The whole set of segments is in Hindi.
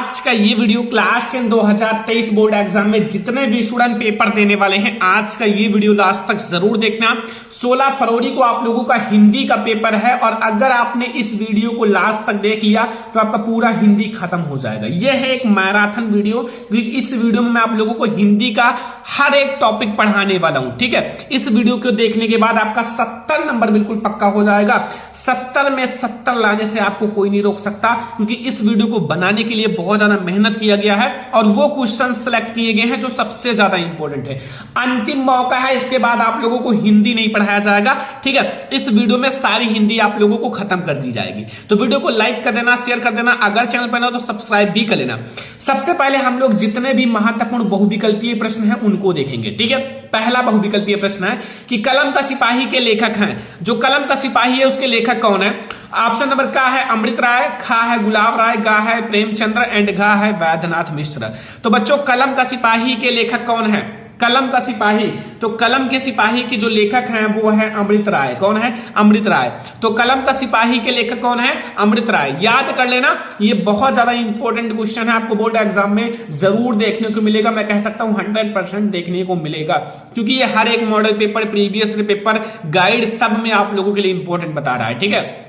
आज का ये वीडियो क्लास 10 2023 बोर्ड एग्जाम में जितने भी स्टूडेंट पेपर देने वाले हैं, आज का ये वीडियो लास्ट तक जरूर देखना। 16 फरवरी को आप लोगों का हिंदी का पेपर है और अगर आपने इस वीडियो को लास्ट तक देख लिया तो आपका पूरा हिंदी खत्म हो जाएगा। यह है एक मैराथन वीडियो, क्योंकि इस वीडियो में मैं आप लोगों को हिंदी का हर एक टॉपिक पढ़ाने वाला हूं। ठीक है, इस वीडियो को देखने के बाद आपका 70 नंबर बिल्कुल पक्का हो जाएगा। 70 में 70 लाने से आपको कोई नहीं रोक सकता, क्योंकि इस वीडियो को बनाने के लिए बहुत ज्यादा मेहनत किया गया है और वो क्वेश्चन सिलेक्ट किए गए हैं जो सबसे ज्यादा इंपॉर्टेंट है। अंतिम मौका है, इसके बाद आप लोगों को हिंदी नहीं पढ़ाया जाएगा। ठीक है, इस वीडियो में सारी हिंदी आप लोगों को खत्म कर दी जाएगी। तो वीडियो को लाइक कर देना, शेयर कर देना, अगर चैनल पर ना तो सब्सक्राइब भी कर लेना। सबसे पहले हम लोग जितने भी महत्वपूर्ण बहुविकल्पीय प्रश्न हैं उनको देखेंगे। ठीक है, पहला बहुविकल्पीय प्रश्न है कि कलम का सिपाही के लेखक हैं। जो कलम का सिपाही है उसके लेखक कौन है? ऑप्शन नंबर का है अमृत राय, खा है गुलाब राय, गा है प्रेमचंद्र एंड घा है वैद्यनाथ मिश्र। तो बच्चों कलम का सिपाही के लेखक कौन है? कलम का सिपाही, तो कलम के सिपाही के जो लेखक हैं वो है अमृत राय। कौन है? अमृत राय। तो कलम का सिपाही के लेखक कौन है? अमृत राय। याद कर लेना, ये बहुत ज्यादा इंपॉर्टेंट क्वेश्चन है, आपको बोर्ड एग्जाम में जरूर देखने को मिलेगा। मैं कह सकता हूं 100% देखने को मिलेगा, क्योंकि ये हर एक model paper, previous paper, guide सब में आप लोगों के लिए इंपॉर्टेंट बता रहा है। ठीक है,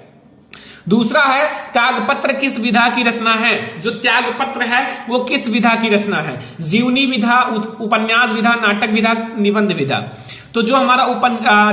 दूसरा है त्यागपत्र किस विधा की रचना है? जो त्यागपत्र है वो किस विधा की रचना है? जीवनी विधा, उपन्यास विधा, नाटक विधा, निबंध विधा। तो जो हमारा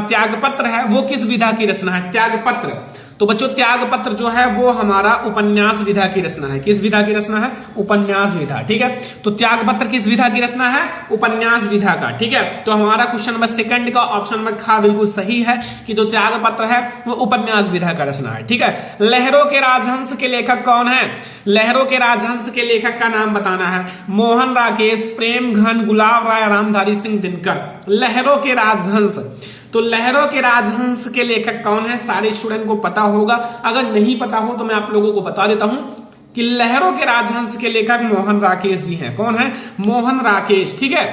त्यागपत्र है वो किस विधा की रचना है? त्यागपत्र। तो बच्चों त्यागपत्र जो है वो हमारा उपन्यास विधा की रचना है। किस विधा की रचना है? उपन्यास विधा। ठीक है, तो त्यागपत्र किस विधा की रचना है? उपन्यास विधा का। ठीक है, तो हमारा क्वेश्चन नंबर सेकंड का ऑप्शन नंबर खा बिल्कुल सही है कि जो त्यागपत्र है वो उपन्यास विधा का रचना है। ठीक है, लहरों के राजहंस के लेखक कौन है? लहरों के राजहंस के लेखक का नाम बताना है। मोहन राकेश, प्रेम घन, गुलाब राय, रामधारी सिंह दिनकर। लहरों के राजहंस, तो लहरों के राजहंस के लेखक कौन है? सारे स्टूडेंट को पता होगा, अगर नहीं पता हो तो मैं आप लोगों को बता देता हूं कि लहरों के राजहंस के लेखक मोहन राकेश जी हैं। कौन है? मोहन राकेश। ठीक है,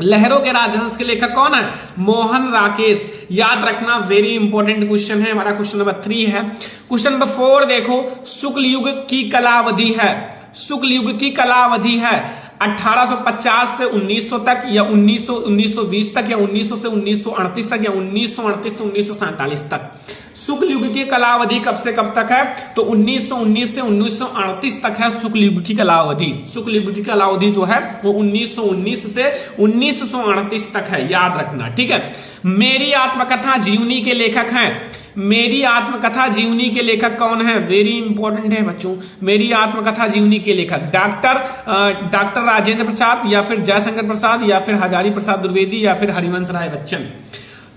लहरों के राजहंस के लेखक कौन है? मोहन राकेश। याद रखना, वेरी इंपॉर्टेंट क्वेश्चन है। हमारा क्वेश्चन नंबर 3 है। क्वेश्चन नंबर 4 देखो, शुक्ल युग की कलावधि है। शुक्ल युग की कलावधि है 1850 से 1900 तक, या 1920 तक, या 1900 से 1938 तक, या 1938 से 1947 तक। शुक्ल युग की कलावधि कब से कब तक है? तो 1919 से 1938 तक है शुक्ल युग की कलावधि। शुक्ल युग की कलावधि जो है वो 1919 से 1938 तक है, याद रखना। ठीक है, मेरी आत्मकथा जीवनी के लेखक हैं। मेरी आत्मकथा जीवनी के लेखक कौन है? वेरी इंपॉर्टेंट है बच्चों। मेरी आत्मकथा जीवनी के लेखक डॉक्टर राजेंद्र प्रसाद, या फिर जयशंकर प्रसाद, या फिर हजारी प्रसाद द्विवेदी, या फिर हरिवंश राय बच्चन।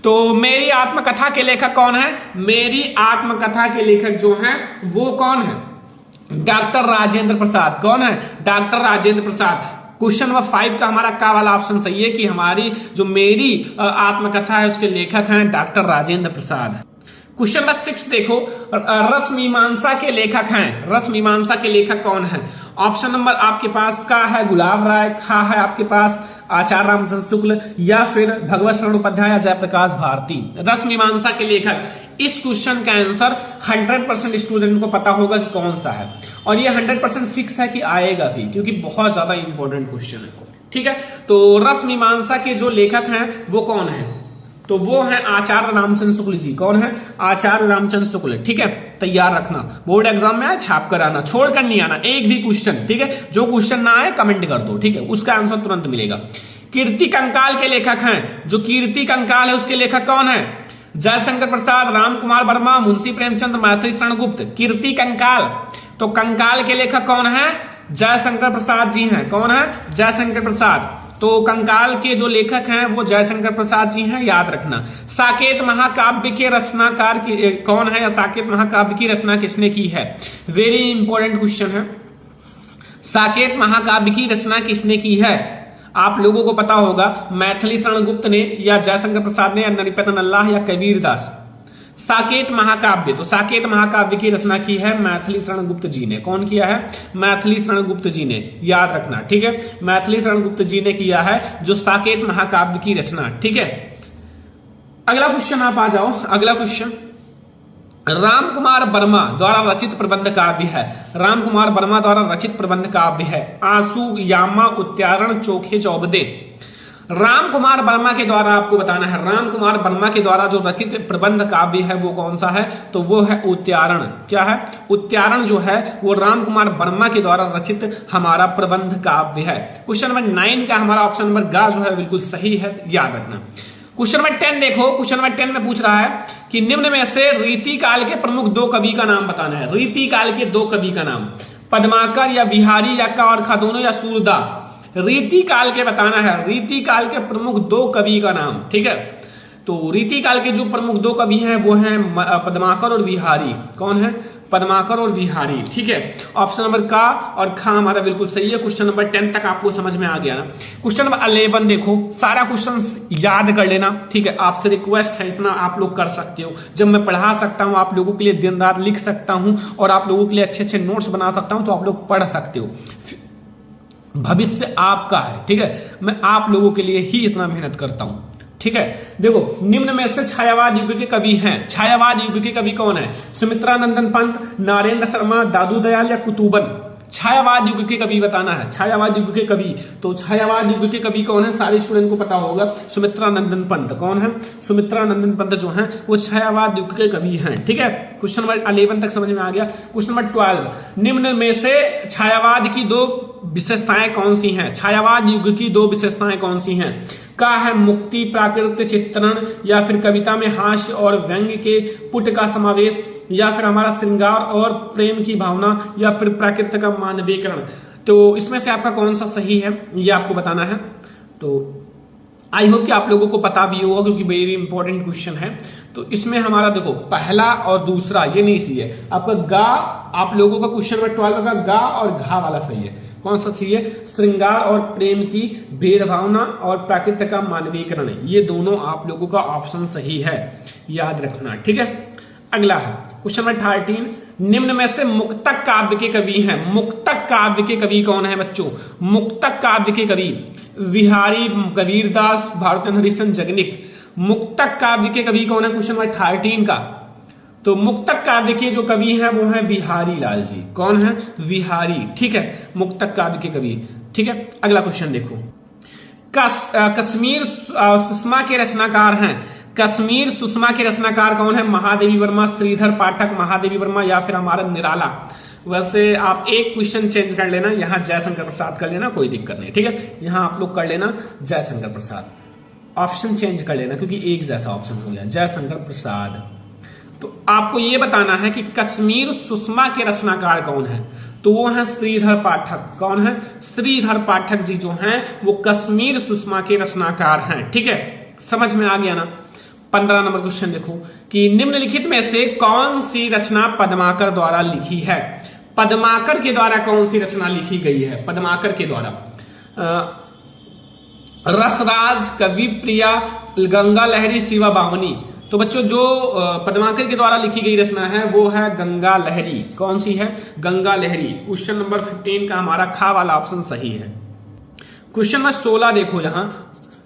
तो मेरी आत्मकथा के लेखक कौन है? मेरी आत्मकथा के लेखक जो हैं वो कौन है? डॉक्टर राजेंद्र प्रसाद। कौन है? Doctor Rajendra Prasad. Question number 5 का हमारा का वाला ऑप्शन सही है कि हमारी जो मेरी आत्मकथा है उसके लेखक हैं doctor Rajendra Prasad. Question number 6 देखो, रस मीमांसा के लेखक हैं। रस मीमांसा के लेखक कौन है? ऑप्शन नंबर आपके पास का है गुलाब राय, खा है आपके पास आचार्य रामचंद्र शुक्ल, या फिर भगवत शरण उपाध्याय या जयप्रकाश भारती। रस मीमांसा के लेखक, इस क्वेश्चन का आंसर 100% स्टूडेंट को पता होगा कि कौन सा है, और ये 100% फिक्स है कि आएगा भी, क्योंकि बहुत ज्यादा इंपॉर्टेंट क्वेश्चन है। ठीक है, तो रस मीमांसा के जो लेखक हैं वो कौन है? तो वो है आचार्य रामचंद्र शुक्ल जी। कौन है? आचार्य रामचंद्र शुक्ल। ठीक है, तैयार रखना, बोर्ड एग्जाम में छाप कर आना, छोड़ कर नहीं आना एक भी क्वेश्चन। ठीक है, जो क्वेश्चन ना आए कमेंट कर दो। ठीक है, उसका आंसर तुरंत मिलेगा। कीर्ति कंकाल के लेखक हैं। जो कीर्ति कंकाल है उसके लेखक कौन है? जयशंकर प्रसाद, राम कुमार वर्मा, मुंशी प्रेमचंद, मैथिली शरण गुप्त। कीर्ति कंकाल, तो कंकाल के लेखक कौन है? जयशंकर प्रसाद जी हैं। कौन है? जयशंकर प्रसाद। तो कंकाल के जो लेखक हैं वो जयशंकर प्रसाद जी हैं, याद रखना। साकेत महाकाव्य के रचनाकार कौन है, या साकेत महाकाव्य की रचना किसने की है? वेरी इंपॉर्टेंट क्वेश्चन है। साकेत महाकाव्य की रचना किसने की है? आप लोगों को पता होगा, मैथिली शरण गुप्त ने, या जयशंकर प्रसाद ने, या नरिपतन अल्लाह, या कबीर दास। साकेत महाकाव्य, तो साकेत महाकाव्य की रचना की है मैथिली शरण गुप्त जी ने। कौन किया है? मैथिली शरण गुप्त जी ने, याद रखना। ठीक है, मैथिली शरण गुप्त जी ने किया है जो साकेत महाकाव्य की रचना। ठीक है, अगला क्वेश्चन आप आ जाओ। अगला क्वेश्चन राम कुमार वर्मा द्वारा रचित प्रबंध काव्य है। राम कुमार वर्मा द्वारा रचित प्रबंध काव्य है आंसू यामा उच्चारण चोखे चौबदे। राम कुमार वर्मा के द्वारा आपको बताना है, राम कुमार वर्मा के द्वारा जो रचित प्रबंध काव्य है वो कौन सा है, तो वो है उच्चारण। क्या है? उच्चारण जो है वो राम कुमार वर्मा के द्वारा रचित हमारा प्रबंध काव्य है। क्वेश्चन नंबर 9 का हमारा ऑप्शन नंबर ग जो है बिल्कुल सही है, याद रखना। क्वेश्चन नंबर 10 देखो, क्वेश्चन नंबर 10 में पूछ रहा है कि निम्न में से रीति काल के प्रमुख 2 कवि का नाम बताना है। रीति काल के 2 कवि का नाम, पद्माकर या बिहारी या का और खा दोनों या सूरदास। रीति काल के बताना है, रीति काल के प्रमुख 2 कवि का नाम। ठीक है, तो रीति काल के जो प्रमुख 2 कवि हैं वो हैं पद्माकर और बिहारी। कौन है? पद्माकर और बिहारी। ठीक है, ऑप्शन नंबर का और खा हमारा बिल्कुल सही है। क्वेश्चन नंबर 10 तक आपको समझ में आ गया ना। क्वेश्चन नंबर 11 देखो, सारा क्वेश्चन याद कर लेना। ठीक है, आपसे रिक्वेस्ट है, इतना आप लोग कर सकते हो। जब मैं पढ़ा सकता हूं, आप लोगों के लिए दिन रात लिख सकता हूं और आप लोगों के लिए अच्छे अच्छे नोट्स बना सकता हूं, तो आप लोग पढ़ सकते हो। भविष्य आपका है। ठीक है, मैं आप लोगों के लिए ही इतना मेहनत करता हूं। ठीक है, देखो निम्न में से छायावाद युग के कवि हैं। छायावाद युग के कवि कौन है? सुमित्रा नंदन पंत, नारेंद्र शर्मा, दादू दयाल या कुतुबन। छायावाद युग के कवि बताना है, छायावाद युग के कवि। तो छायावाद युग के कवि कौन है? सारे स्टूडेंट को पता होगा, सुमित्रा नंदन पंत। कौन है? सुमित्रा नंदन पंत जो है वो छायावाद युग के कवि हैं। ठीक है, क्वेश्चन नंबर 11 तक समझ में आ गया। क्वेश्चन नंबर 12, निम्न में से छायावाद की 2 विशेषताएं कौन सी हैं? छायावाद युग की 2 विशेषताएं कौन सी हैं? का है मुक्ति प्राकृत चित्रण, या फिर कविता में हास्य और व्यंग्य के पुट का समावेश, या फिर हमारा श्रृंगार और प्रेम की भावना, या फिर प्राकृत का मानवीकरण। तो इसमें से आपका कौन सा सही है ये आपको बताना है। तो आई होप कि आप लोगों को पता भी होगा, क्योंकि वेरी इंपॉर्टेंट क्वेश्चन है। तो इसमें हमारा देखो पहला और दूसरा ये नहीं सही है। आपका गा, आप लोगों का क्वेश्चन नंबर 12 का गा और घा वाला सही है। कौन सा सही है? श्रृंगार और प्रेम की भेदभावना और प्राकृतिक का मानवीकरण, ये दोनों आप लोगों का ऑप्शन सही है, याद रखना। ठीक है, अगला है क्वेश्चन नंबर 13, निम्न में से मुक्तक काव्य के कवि हैं। मुक्तक काव्य के कवि कौन है बच्चों? मुक्तक काव्य के कवि बिहारी, कबीरदास, भारतेंद्र हरिश्चंद्र, जगनिक। मुक्तक काव्य के कवि कौन है? क्वेश्चन नंबर 13 का। तो मुक्तक काव्य के जो कवि हैं वो हैं बिहारी लाल जी। कौन है? बिहारी। ठीक है, मुक्तक काव्य के कवि। ठीक है, अगला क्वेश्चन देखो, कश्मीर सुषमा के रचनाकार हैं। कश्मीर सुषमा के रचनाकार कौन है? महादेवी वर्मा, श्रीधर पाठक, महादेवी वर्मा या फिर हमारा निराला। वैसे आप एक क्वेश्चन चेंज कर लेना, यहाँ जयशंकर प्रसाद कर लेना, कोई दिक्कत नहीं। ठीक है, यहाँ आप लोग कर लेना जयशंकर प्रसाद, ऑप्शन चेंज कर लेना क्योंकि एक जैसा ऑप्शन हो गया, जयशंकर प्रसाद। तो आपको यह बताना है कि कश्मीर सुषमा के रचनाकार कौन है, तो वो है श्रीधर पाठक। कौन है? श्रीधर पाठक जी जो हैं वो कश्मीर सुषमा के रचनाकार हैं। ठीक है, समझ में आ गया ना। 15 नंबर क्वेश्चन देखो कि निम्नलिखित में से कौन सी रचना पद्माकर द्वारा लिखी है? पद्माकर के द्वारा कौन सी रचना लिखी गई है? पद्माकर के द्वारा रसराज, कवि प्रिया, गंगा लहरी, शिवा बामनी। तो बच्चों जो पद्माकर के द्वारा लिखी गई रचना है वो है गंगा लहरी। कौन सी है? गंगा लहरी। क्वेश्चन नंबर 15 का हमारा खा वाला ऑप्शन सही है। क्वेश्चन नंबर 16 देखो, यहां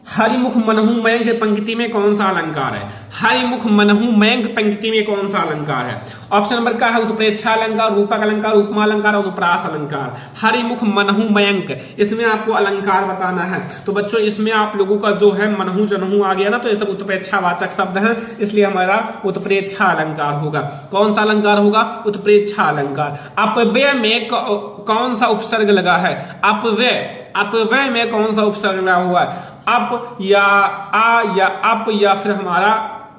हरिमुख मनहु मयंक पंक्ति में कौन सा अलंकार है? हरिमुख मनहु मयंक पंक्ति में कौन सा अलंकार है? ऑप्शन नंबर का है उत्प्रेक्षा अलंकार, रूपक अलंकार, उपमा अलंकार और उपरास अलंकार। हरिमुख मनहु मयंक, इसमें आपको अलंकार बताना है। तो बच्चों इसमें आप लोगों का जो है मनहु जनहु आ गया ना, तो ये सब उत्प्रेक्षा वाचक शब्द है, इसलिए हमारा उत्प्रेक्षा अलंकार होगा। कौन सा अलंकार होगा? उत्प्रेक्षा अलंकार। अपव्यय में कौन सा उपसर्ग लगा है? अपव्यय, अपव्यय में कौन सा उपसर्ग लगा हुआ है? अप या आ या अप या फिर हमारा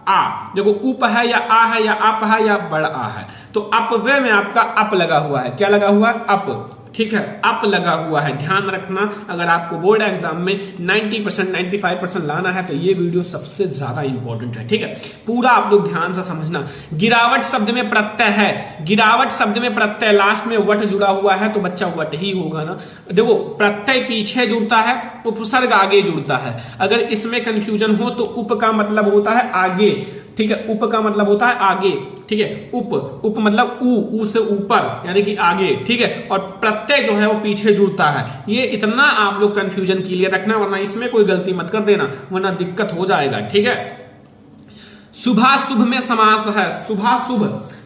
आ। देखो उप है या आ है या अप है या बड़ा आ है, तो अपव्यय में आपका अप लगा हुआ है। क्या लगा हुआ है? अप। ठीक है, अप लगा हुआ है, ध्यान रखना। अगर आपको बोर्ड एग्जाम में 90% 95% लाना है तो ये वीडियो सबसे ज्यादा इंपॉर्टेंट है। ठीक है, पूरा आप लोग ध्यान से समझना। गिरावट शब्द में प्रत्यय है, गिरावट शब्द में प्रत्यय, लास्ट में वट जुड़ा हुआ है तो बच्चा वट ही होगा ना। देखो प्रत्यय पीछे जुड़ता है, उपसर्ग आगे जुड़ता है। अगर इसमें कंफ्यूजन हो तो उप का मतलब होता है आगे। ठीक है, उप का मतलब होता है आगे। ठीक है, उप, उप मतलब ऊ से ऊपर यानी कि आगे। ठीक है, और प्रत्यय जो है वो पीछे जुड़ता है। ये इतना आप लोग कंफ्यूजन क्लियर रखना, वरना इसमें कोई गलती मत कर देना, वरना दिक्कत हो जाएगा। ठीक है, शुभाशुभ में समास है,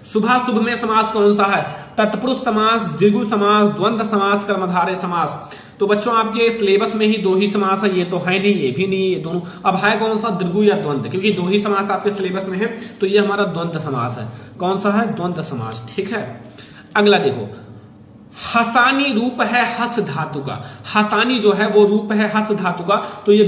शुभाशुभ में समास कौन सा है? तत्पुरुष समास, द्विगु समास, द्वंद्व समास, कर्मधारय समास। तो बच्चों आपके सिलेबस में ही दो ही समास है, ये तो है नहीं, ये भी नहीं, ये दोनों। अब है कौन सा? द्विगु या द्वंद्व, क्योंकि दो ही समास आपके सिलेबस में है, तो ये हमारा द्वंद्व समास है। कौन सा है? द्वंद्व समास। ठीक है, अगला देखो, हसानी रूप है हस धातु का। हसानी जो है वो रूप है हस धातु का, तो ये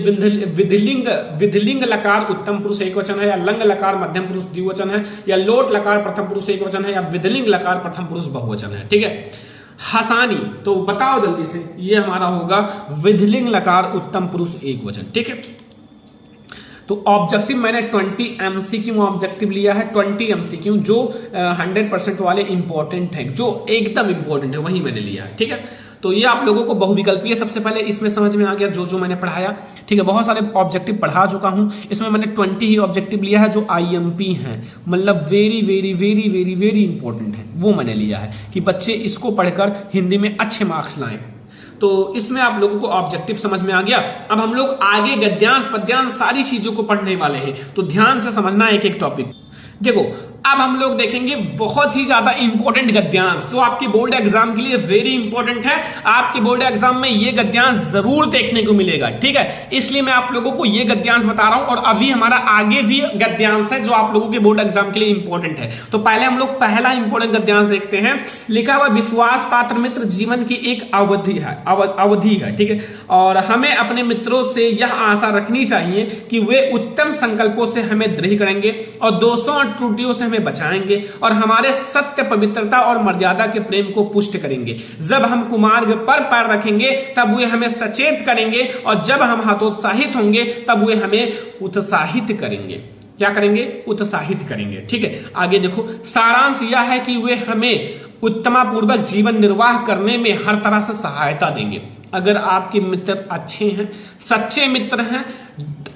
विधिलिंग लकार उत्तम पुरुष एक वचन है, या लंग लकार मध्यम पुरुष द्विवचन है, या लोट लकार प्रथम पुरुष एक वचन है, या विधिलिंग लकार प्रथम पुरुष बहुवचन है। ठीक है, हसानी तो बताओ जल्दी से, ये हमारा होगा विधिलिंग लकार उत्तम पुरुष एक वचन। ठीक है, तो ऑब्जेक्टिव मैंने 20 MCQ ऑब्जेक्टिव लिया है, 20 MCQ जो 100% वाले इंपॉर्टेंट हैं, जो एकदम इंपॉर्टेंट है, वही मैंने लिया है। ठीक है, तो ये आप लोगों को बहुविकल्पीय सबसे पहले इसमें समझ में आ गया जो मैंने पढ़ाया। ठीक है, बहुत सारे ऑब्जेक्टिव पढ़ा चुका हूं, इसमें मैंने 20 ही ऑब्जेक्टिव लिया है जो IMP हैं, मतलब very very very very very important है, वो मैंने लिया है कि बच्चे इसको पढ़कर हिंदी में अच्छे मार्क्स लाएं। तो इसमें आप लोगों को ऑब्जेक्टिव समझ में आ गया। अब हम लोग आगे गद्यांश पद्यांश सारी चीजों को पढ़ने वाले हैं, तो ध्यान से समझना एक एक टॉपिक। देखो, अब हम लोग देखेंगे बहुत ही ज्यादा इंपॉर्टेंट गद्यांश, जो आपके बोर्ड एग्जाम के लिए वेरी इंपॉर्टेंट है। आपके बोर्ड एग्जाम में ये गद्यांश जरूर देखने को मिलेगा। ठीक है, इसलिए मैं आप लोगों को ये गद्यांश बता रहा हूं, और अभी हमारा आगे भी गद्यांश है जो आप लोगों के बोर्ड एग्जाम के लिए इंपॉर्टेंट है। तो पहले हम लोग पहला इंपॉर्टेंट गद्यांश देखते हैं। लिखा हुआ, विश्वास पात्र मित्र जीवन की एक अवधि है। ठीक है, और हमें अपने मित्रों से यह आशा रखनी चाहिए कि वे उत्तम संकल्पों से हमें दृढ़ करेंगे और दोषों और त्रुटियों से हमें बचाएंगे, और हमारे सत्य, पवित्रता और मर्यादा के प्रेम को पुष्ट करेंगे। जब हम कुमार्ग पर पैर रखेंगे तब वे हमें सचेत करेंगे, और जब हम हतोत्साहित होंगे तब वे हमें उत्साहित करेंगे। क्या करेंगे? उत्साहित करेंगे। ठीक है, आगे देखो, सारांश यह है कि वे हमें उत्तमापूर्वक जीवन निर्वाह करने में हर तरह से सहायता देंगे। अगर आपके मित्र अच्छे हैं, सच्चे मित्र हैं,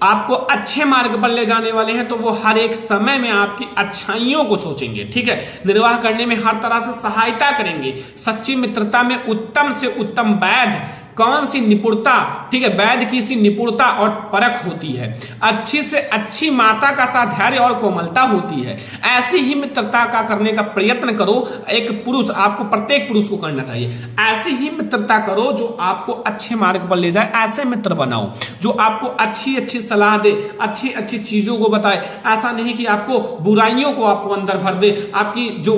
आपको अच्छे मार्ग पर ले जाने वाले हैं, तो वो हर एक समय में आपकी अच्छाइयों को सोचेंगे। ठीक है, निर्वाह करने में हर तरह से सहायता करेंगे। सच्ची मित्रता में उत्तम से उत्तम वैध कौन सी निपुणता? ठीक है, वैध की सी निपुणता और परख होती है। अच्छी से अच्छी माता का साधैर्य और कोमलता होती है। ऐसी ही मित्रता का करने का प्रयत्न करो। एक पुरुष, आपको प्रत्येक पुरुष को करना चाहिए। ऐसी ही मित्रता करो जो आपको अच्छे मार्ग पर ले जाए। ऐसे मित्र बनाओ जो आपको अच्छी अच्छी सलाह दे, अच्छी अच्छी चीजों को बताए। ऐसा नहीं कि आपको बुराइयों को आपको अंदर भर दे, आपकी जो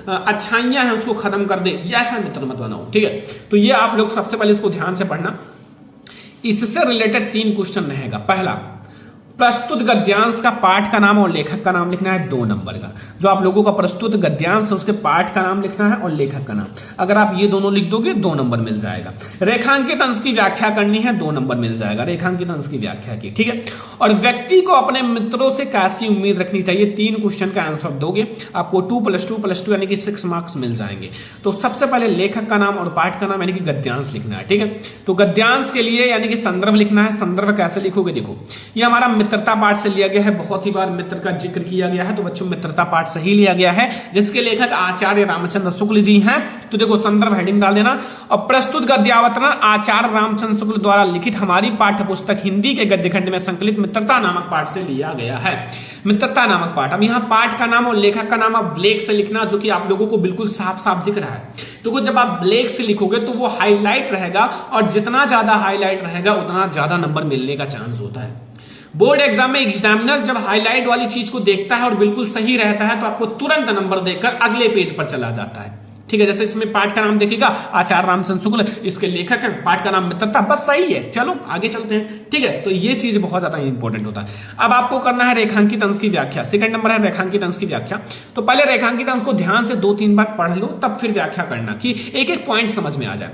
अच्छाइयां हैं उसको खत्म कर दे। ऐसा मित्र मत बनाओ। ठीक है, तो ये आप लोग सबसे पहले इसको ध्यान से पढ़ना। इससे रिलेटेड 3 क्वेश्चन रहेगा। पहला, प्रस्तुत गद्यांश का पाठ का नाम और लेखक का नाम लिखना है 2 नंबर का। जो आप लोगों का प्रस्तुत गद्यांश है उसके पाठ का नाम लिखना है और लेखक का नाम। अगर आप ये दोनों लिख दोगे 2 नंबर मिल जाएगा। रेखांकित अंश की व्याख्या करनी है, 2 नंबर मिल जाएगा रेखांकित अंश की व्याख्या की। ठीक है, और व्यक्ति को अपने मित्रों से कैसी उम्मीद रखनी चाहिए, 3 क्वेश्चन का आंसर दोगे, आपको 2+2+2 यानी कि 6 मार्क्स मिल जाएंगे। तो सबसे पहले लेखक का नाम और पाठ का नाम यानी कि गद्यांश लिखना है। ठीक है, तो गद्यांश के लिए यानी कि संदर्भ लिखना है। संदर्भ कैसे लिखोगे? देखो, ये हमारा मित्रता पाठ से लिया गया है। बहुत ही बार मित्र का जिक्र किया गया है, तो बच्चों मित्रता पाठ से ही लिया गया है, जिसके लेखक आचार्य रामचंद्र शुक्ल जी हैं। तो देखो, संदर्भ हेडिंग डाल देना। और प्रस्तुत गद्यावतरण आचार्य रामचंद्र शुक्ल द्वारा लिखित हमारी पाठ्य पुस्तक हिंदी के गद्य खंड में संकलित मित्रता नामक पाठ से लिया गया है। मित्रता नामक पाठ। अब यहाँ पाठ का नाम और लेखक का नाम आप ब्लैक से लिखना, जो कि आप लोगों को बिल्कुल साफ साफ दिख रहा है। तो जब आप ब्लैक से लिखोगे तो वो हाईलाइट रहेगा, और जितना ज्यादा हाईलाइट रहेगा उतना ज्यादा नंबर मिलने का चांस होता है। बोर्ड एग्जाम में एग्जामिनर जब हाईलाइट वाली चीज को देखता है और बिल्कुल सही रहता है, तो आपको तुरंत नंबर देकर अगले पेज पर चला जाता है। ठीक है, जैसे इसमें पाठ का नाम देखेगा आचार्य रामचंद्र शुक्ल, इसके लेखक हैं, पाठ का नाम मित्रता, बस सही है। चलो आगे चलते हैं। ठीक है, तो ये चीज बहुत ज्यादा इंपॉर्टेंट होता है। अब आपको करना है रेखांकित अंश की व्याख्या। सेकंड नंबर है रेखांकित अंश की व्याख्या। तो पहले रेखांकित अंश को ध्यान से 2-3 बार पढ़ लो, तब फिर व्याख्या करना कि एक एक पॉइंट समझ में आ जाए।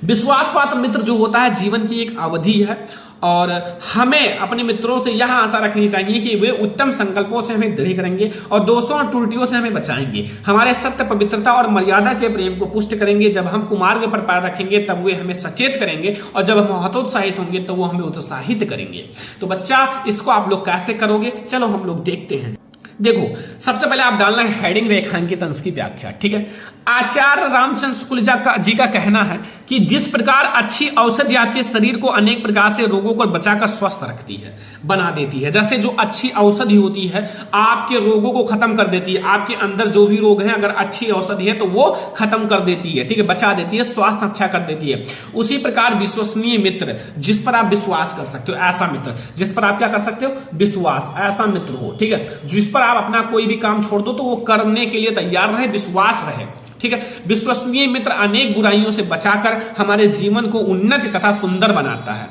विश्वास पात्र मित्र जो होता है जीवन की एक अवधि है, और हमें अपने मित्रों से यह आशा रखनी चाहिए कि वे उत्तम संकल्पों से हमें दृढ़ करेंगे और दोषों और त्रुटियों से हमें बचाएंगे। हमारे सत्य, पवित्रता और मर्यादा के प्रेम को पुष्ट करेंगे। जब हम कुमार्ग पर पैर रखेंगे तब वे हमें सचेत करेंगे, और जब हम हतोत्साहित होंगे तो वो हमें उत्साहित करेंगे। तो बच्चा, इसको आप लोग कैसे करोगे, चलो हम लोग देखते हैं। देखो, सबसे पहले आप डालना है हेडिंग रेखांकित अंश की व्याख्या। ठीक है, आचार्य रामचंद्र शुक्ल जी का कहना है कि जिस प्रकार अच्छी औषधि आपके शरीर को अनेक प्रकार से रोगों को बचाकर स्वस्थ रखती है, बना देती है, जैसे जो अच्छी औषधि होती है आपके रोगों को खत्म कर देती है, आपके अंदर जो भी रोग हैं अगर अच्छी औषधि है तो वो खत्म कर देती है, ठीक है, बचा देती है, स्वास्थ्य अच्छा कर देती है। उसी प्रकार विश्वसनीय मित्र, जिस पर आप विश्वास कर सकते हो, ऐसा मित्र जिस पर आप क्या कर सकते हो, विश्वास, ऐसा मित्र हो, ठीक है, जिस पर आप अपना कोई भी काम छोड़ दो तो वो करने के लिए तैयार रहे, विश्वास रहे। ठीक है, विश्वसनीय मित्र अनेक बुराइयों से बचाकर हमारे जीवन को उन्नत तथा सुंदर बनाता है।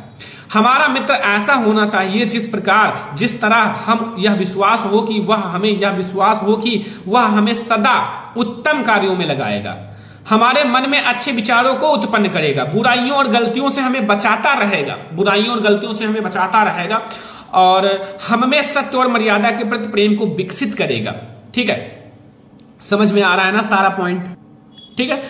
हमारा मित्र ऐसा होना चाहिए जिस तरह हम यह विश्वास हो कि वह हमें सदा उत्तम कार्यों में लगाएगा, हमारे मन में अच्छे विचारों को उत्पन्न करेगा, बुराइयों और गलतियों से हमें बचाता रहेगा और हमें सत्य और मर्यादा के प्रति प्रेम को विकसित करेगा। ठीक है, समझ में आ रहा है ना सारा पॉइंट? ठीक है,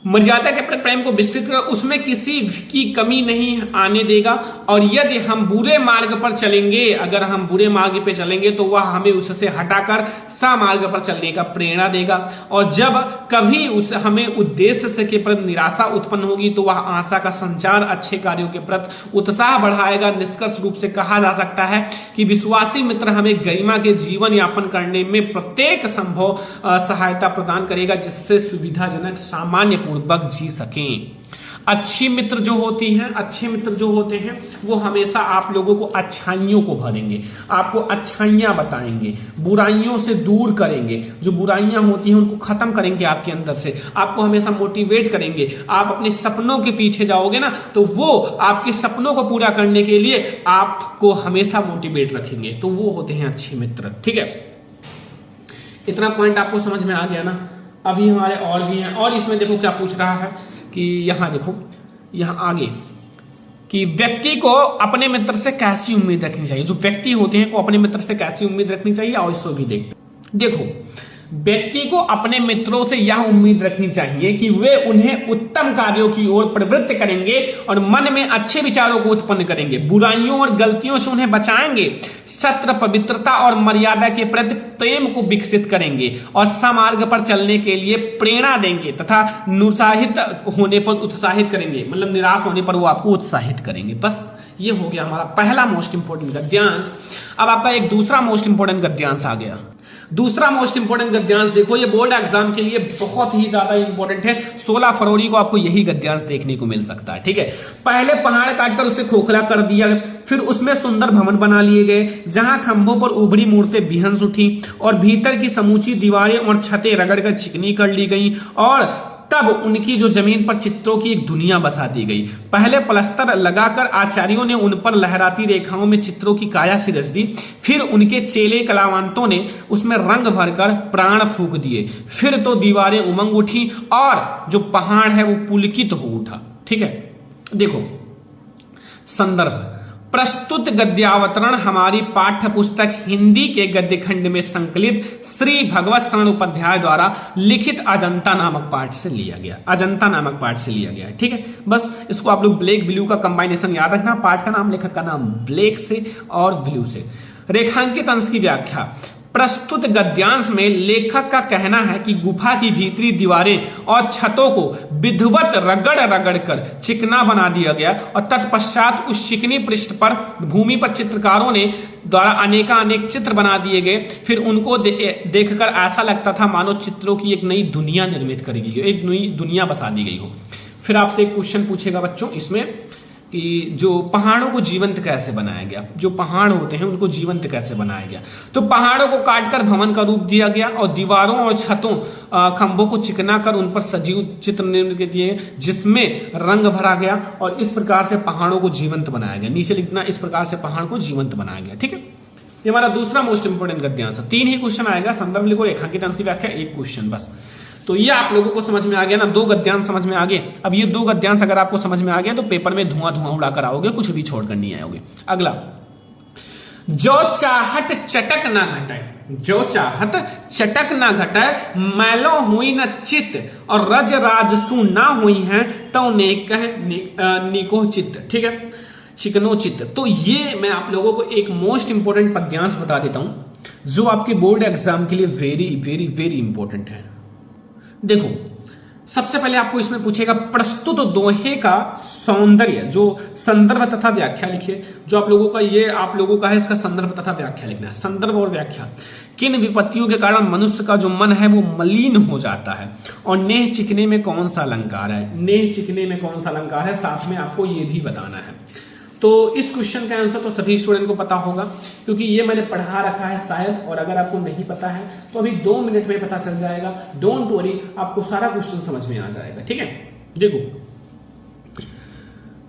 मर्यादा के प्रति प्रेम को विस्तृत कर उसमें किसी की कमी नहीं आने देगा और यदि हम बुरे मार्ग पर चलेंगे, अगर हम बुरे मार्ग पे चलेंगे तो वह हमें उससे हटाकर समार्ग पर चलने का प्रेरणा देगा और जब कभी हमें उद्देश्य से के प्रति निराशा उत्पन्न होगी तो वह आशा का संचार, अच्छे कार्यों के प्रति उत्साह बढ़ाएगा। निष्कर्ष रूप से कहा जा सकता है कि विश्वासी मित्र हमें गरिमा के जीवन यापन करने में प्रत्येक संभव सहायता प्रदान करेगा जिससे सुविधाजनक सामान्य पूर्वक जी सकें। अच्छे मित्र जो होते हैं वो हमेशा आप लोगों को अच्छाइयों को भरेंगे, आपको अच्छाइयां बताएंगे, बुराइयों से दूर करेंगे, जो बुराइयां होती हैं उनको खत्म करेंगे आपके अंदर से, आपको हमेशा मोटिवेट करेंगे। आप अपने सपनों के पीछे जाओगे ना तो वो आपके सपनों को पूरा करने के लिए आपको हमेशा मोटिवेट रखेंगे, तो वो होते हैं अच्छे मित्र। ठीक है, इतना पॉइंट आपको समझ में आ गया ना? अभी हमारे और भी हैं और इसमें देखो क्या पूछ रहा है कि यहाँ देखो, यहाँ आगे कि व्यक्ति को अपने मित्र से कैसी उम्मीद रखनी चाहिए, जो व्यक्ति होते हैं को अपने मित्र से कैसी उम्मीद रखनी चाहिए और इसको भी देखते। देखो, व्यक्ति को अपने मित्रों से यह उम्मीद रखनी चाहिए कि वे उन्हें उत्तम कार्यों की ओर प्रवृत्त करेंगे और मन में अच्छे विचारों को उत्पन्न करेंगे, बुराइयों और गलतियों से उन्हें बचाएंगे, सत्य, पवित्रता और मर्यादा के प्रति प्रेम को विकसित करेंगे और समार्ग पर चलने के लिए प्रेरणा देंगे तथा निरुत्साहित होने पर उत्साहित करेंगे, मतलब निराश होने पर वो आपको उत्साहित करेंगे। बस ये हो गया हमारा पहला मोस्ट इंपोर्टेंट गद्यांश। अब आपका एक दूसरा मोस्ट इंपोर्टेंट गद्यांश आ गया। दूसरा मोस्ट इंपोर्टेंट गद्यांश देखो, ये बोर्ड एग्जाम के लिए बहुत ही ज्यादा इंपॉर्टेंट है। 16 फरवरी को आपको यही गद्यांश देखने को मिल सकता है। ठीक है, पहले पहाड़ काटकर उसे खोखला कर दिया, फिर उसमें सुंदर भवन बना लिए गए जहां खंभों पर उभरी मूर्तें बिहंस उठी और भीतर की समूची दीवारें और छतें रगड़कर चिकनी कर ली गई और तब उनकी जो जमीन पर चित्रों की एक दुनिया बसा दी गई। पहले प्लस्तर लगाकर आचार्यों ने उन पर लहराती रेखाओं में चित्रों की काया सिरस दी, फिर उनके चेले कलावंतों ने उसमें रंग भरकर प्राण फूंक दिए, फिर तो दीवारें उमंग उठी और जो पहाड़ है वो पुलकित हो उठा। ठीक है, देखो संदर्भ, प्रस्तुत गद्यावतरण हमारी पाठ्य पुस्तक हिंदी के गद्य खंड में संकलित श्री भगवत शरण उपाध्याय द्वारा लिखित अजंता नामक पाठ से लिया गया है। ठीक है, बस इसको आप लोग ब्लैक ब्लू का कंबाइनेशन याद रखना। पाठ का नाम, लेखक का नाम ब्लैक से और ब्लू से। रेखांकित अंश की व्याख्या, प्रस्तुत गद्यांश में लेखक का कहना है कि गुफा की भीतरी दीवारें और छतों को विधिवत रगड़ कर चिकना बना दिया गया और तत्पश्चात उस चिकनी पृष्ठ पर भूमि पर चित्रकारों ने द्वारा अनेक चित्र बना दिए गए। फिर उनको देखकर ऐसा लगता था मानो चित्रों की एक नई दुनिया निर्मित करी गई हो, एक नई दुनिया बसा दी गई हो। फिर आपसे एक क्वेश्चन पूछेगा बच्चों इसमें कि जो पहाड़ों को जीवंत कैसे बनाया गया, जो पहाड़ होते हैं उनको जीवंत कैसे बनाया गया। तो पहाड़ों को काटकर भवन का रूप दिया गया और दीवारों और छतों खंभों को चिकना कर उन पर सजीव चित्र निर्मित किए जिसमें रंग भरा गया और इस प्रकार से पहाड़ों को जीवंत बनाया गया। नीचे लिखना, इस प्रकार से पहाड़ को जीवंत बनाया गया। ठीक है, ये हमारा दूसरा मोस्ट इंपोर्टेंट गद्यांश है। 3 ही क्वेश्चन आएगा, संदर्भ लिखो, रेखांकित अंश की व्याख्या, 1 क्वेश्चन बस। तो ये आप लोगों को समझ में आ गया ना, 2 गद्यांश समझ में आ गए। अब ये 2 गद्यांश अगर आपको समझ में आ गया तो पेपर में धुआं उड़ाकर आओगे, कुछ भी छोड़कर नहीं आओगे। अगला, जो चाहत चटक ना घटे, मैलों हुई न चित और रज राजसू ना हुई है तो निको चित्त। ठीक है, चिकनो चित्त। तो ये मैं आप लोगों को एक मोस्ट इंपोर्टेंट पद्यांश बता देता हूं जो आपके बोर्ड एग्जाम के लिए वेरी वेरी वेरी इंपॉर्टेंट है। देखो, सबसे पहले आपको इसमें पूछेगा प्रस्तुत दोहे का सौंदर्य, जो संदर्भ तथा व्याख्या लिखिए। जो आप लोगों का है इसका संदर्भ तथा व्याख्या लिखना है। संदर्भ और व्याख्या, किन विपत्तियों के कारण मनुष्य का जो मन है वो मलिन हो जाता है, और नेह चिकने में कौन सा अलंकार है। नेह चिकने में कौन सा अलंकार है, साथ में आपको ये भी बताना है। तो इस क्वेश्चन का आंसर तो सभी स्टूडेंट को पता होगा, क्योंकि ये मैंने पढ़ा रखा है शायद, और अगर आपको नहीं पता है तो अभी 2 मिनट में पता चल जाएगा। डोंट वरी, आपको सारा क्वेश्चन समझ में आ जाएगा। ठीक है, देखो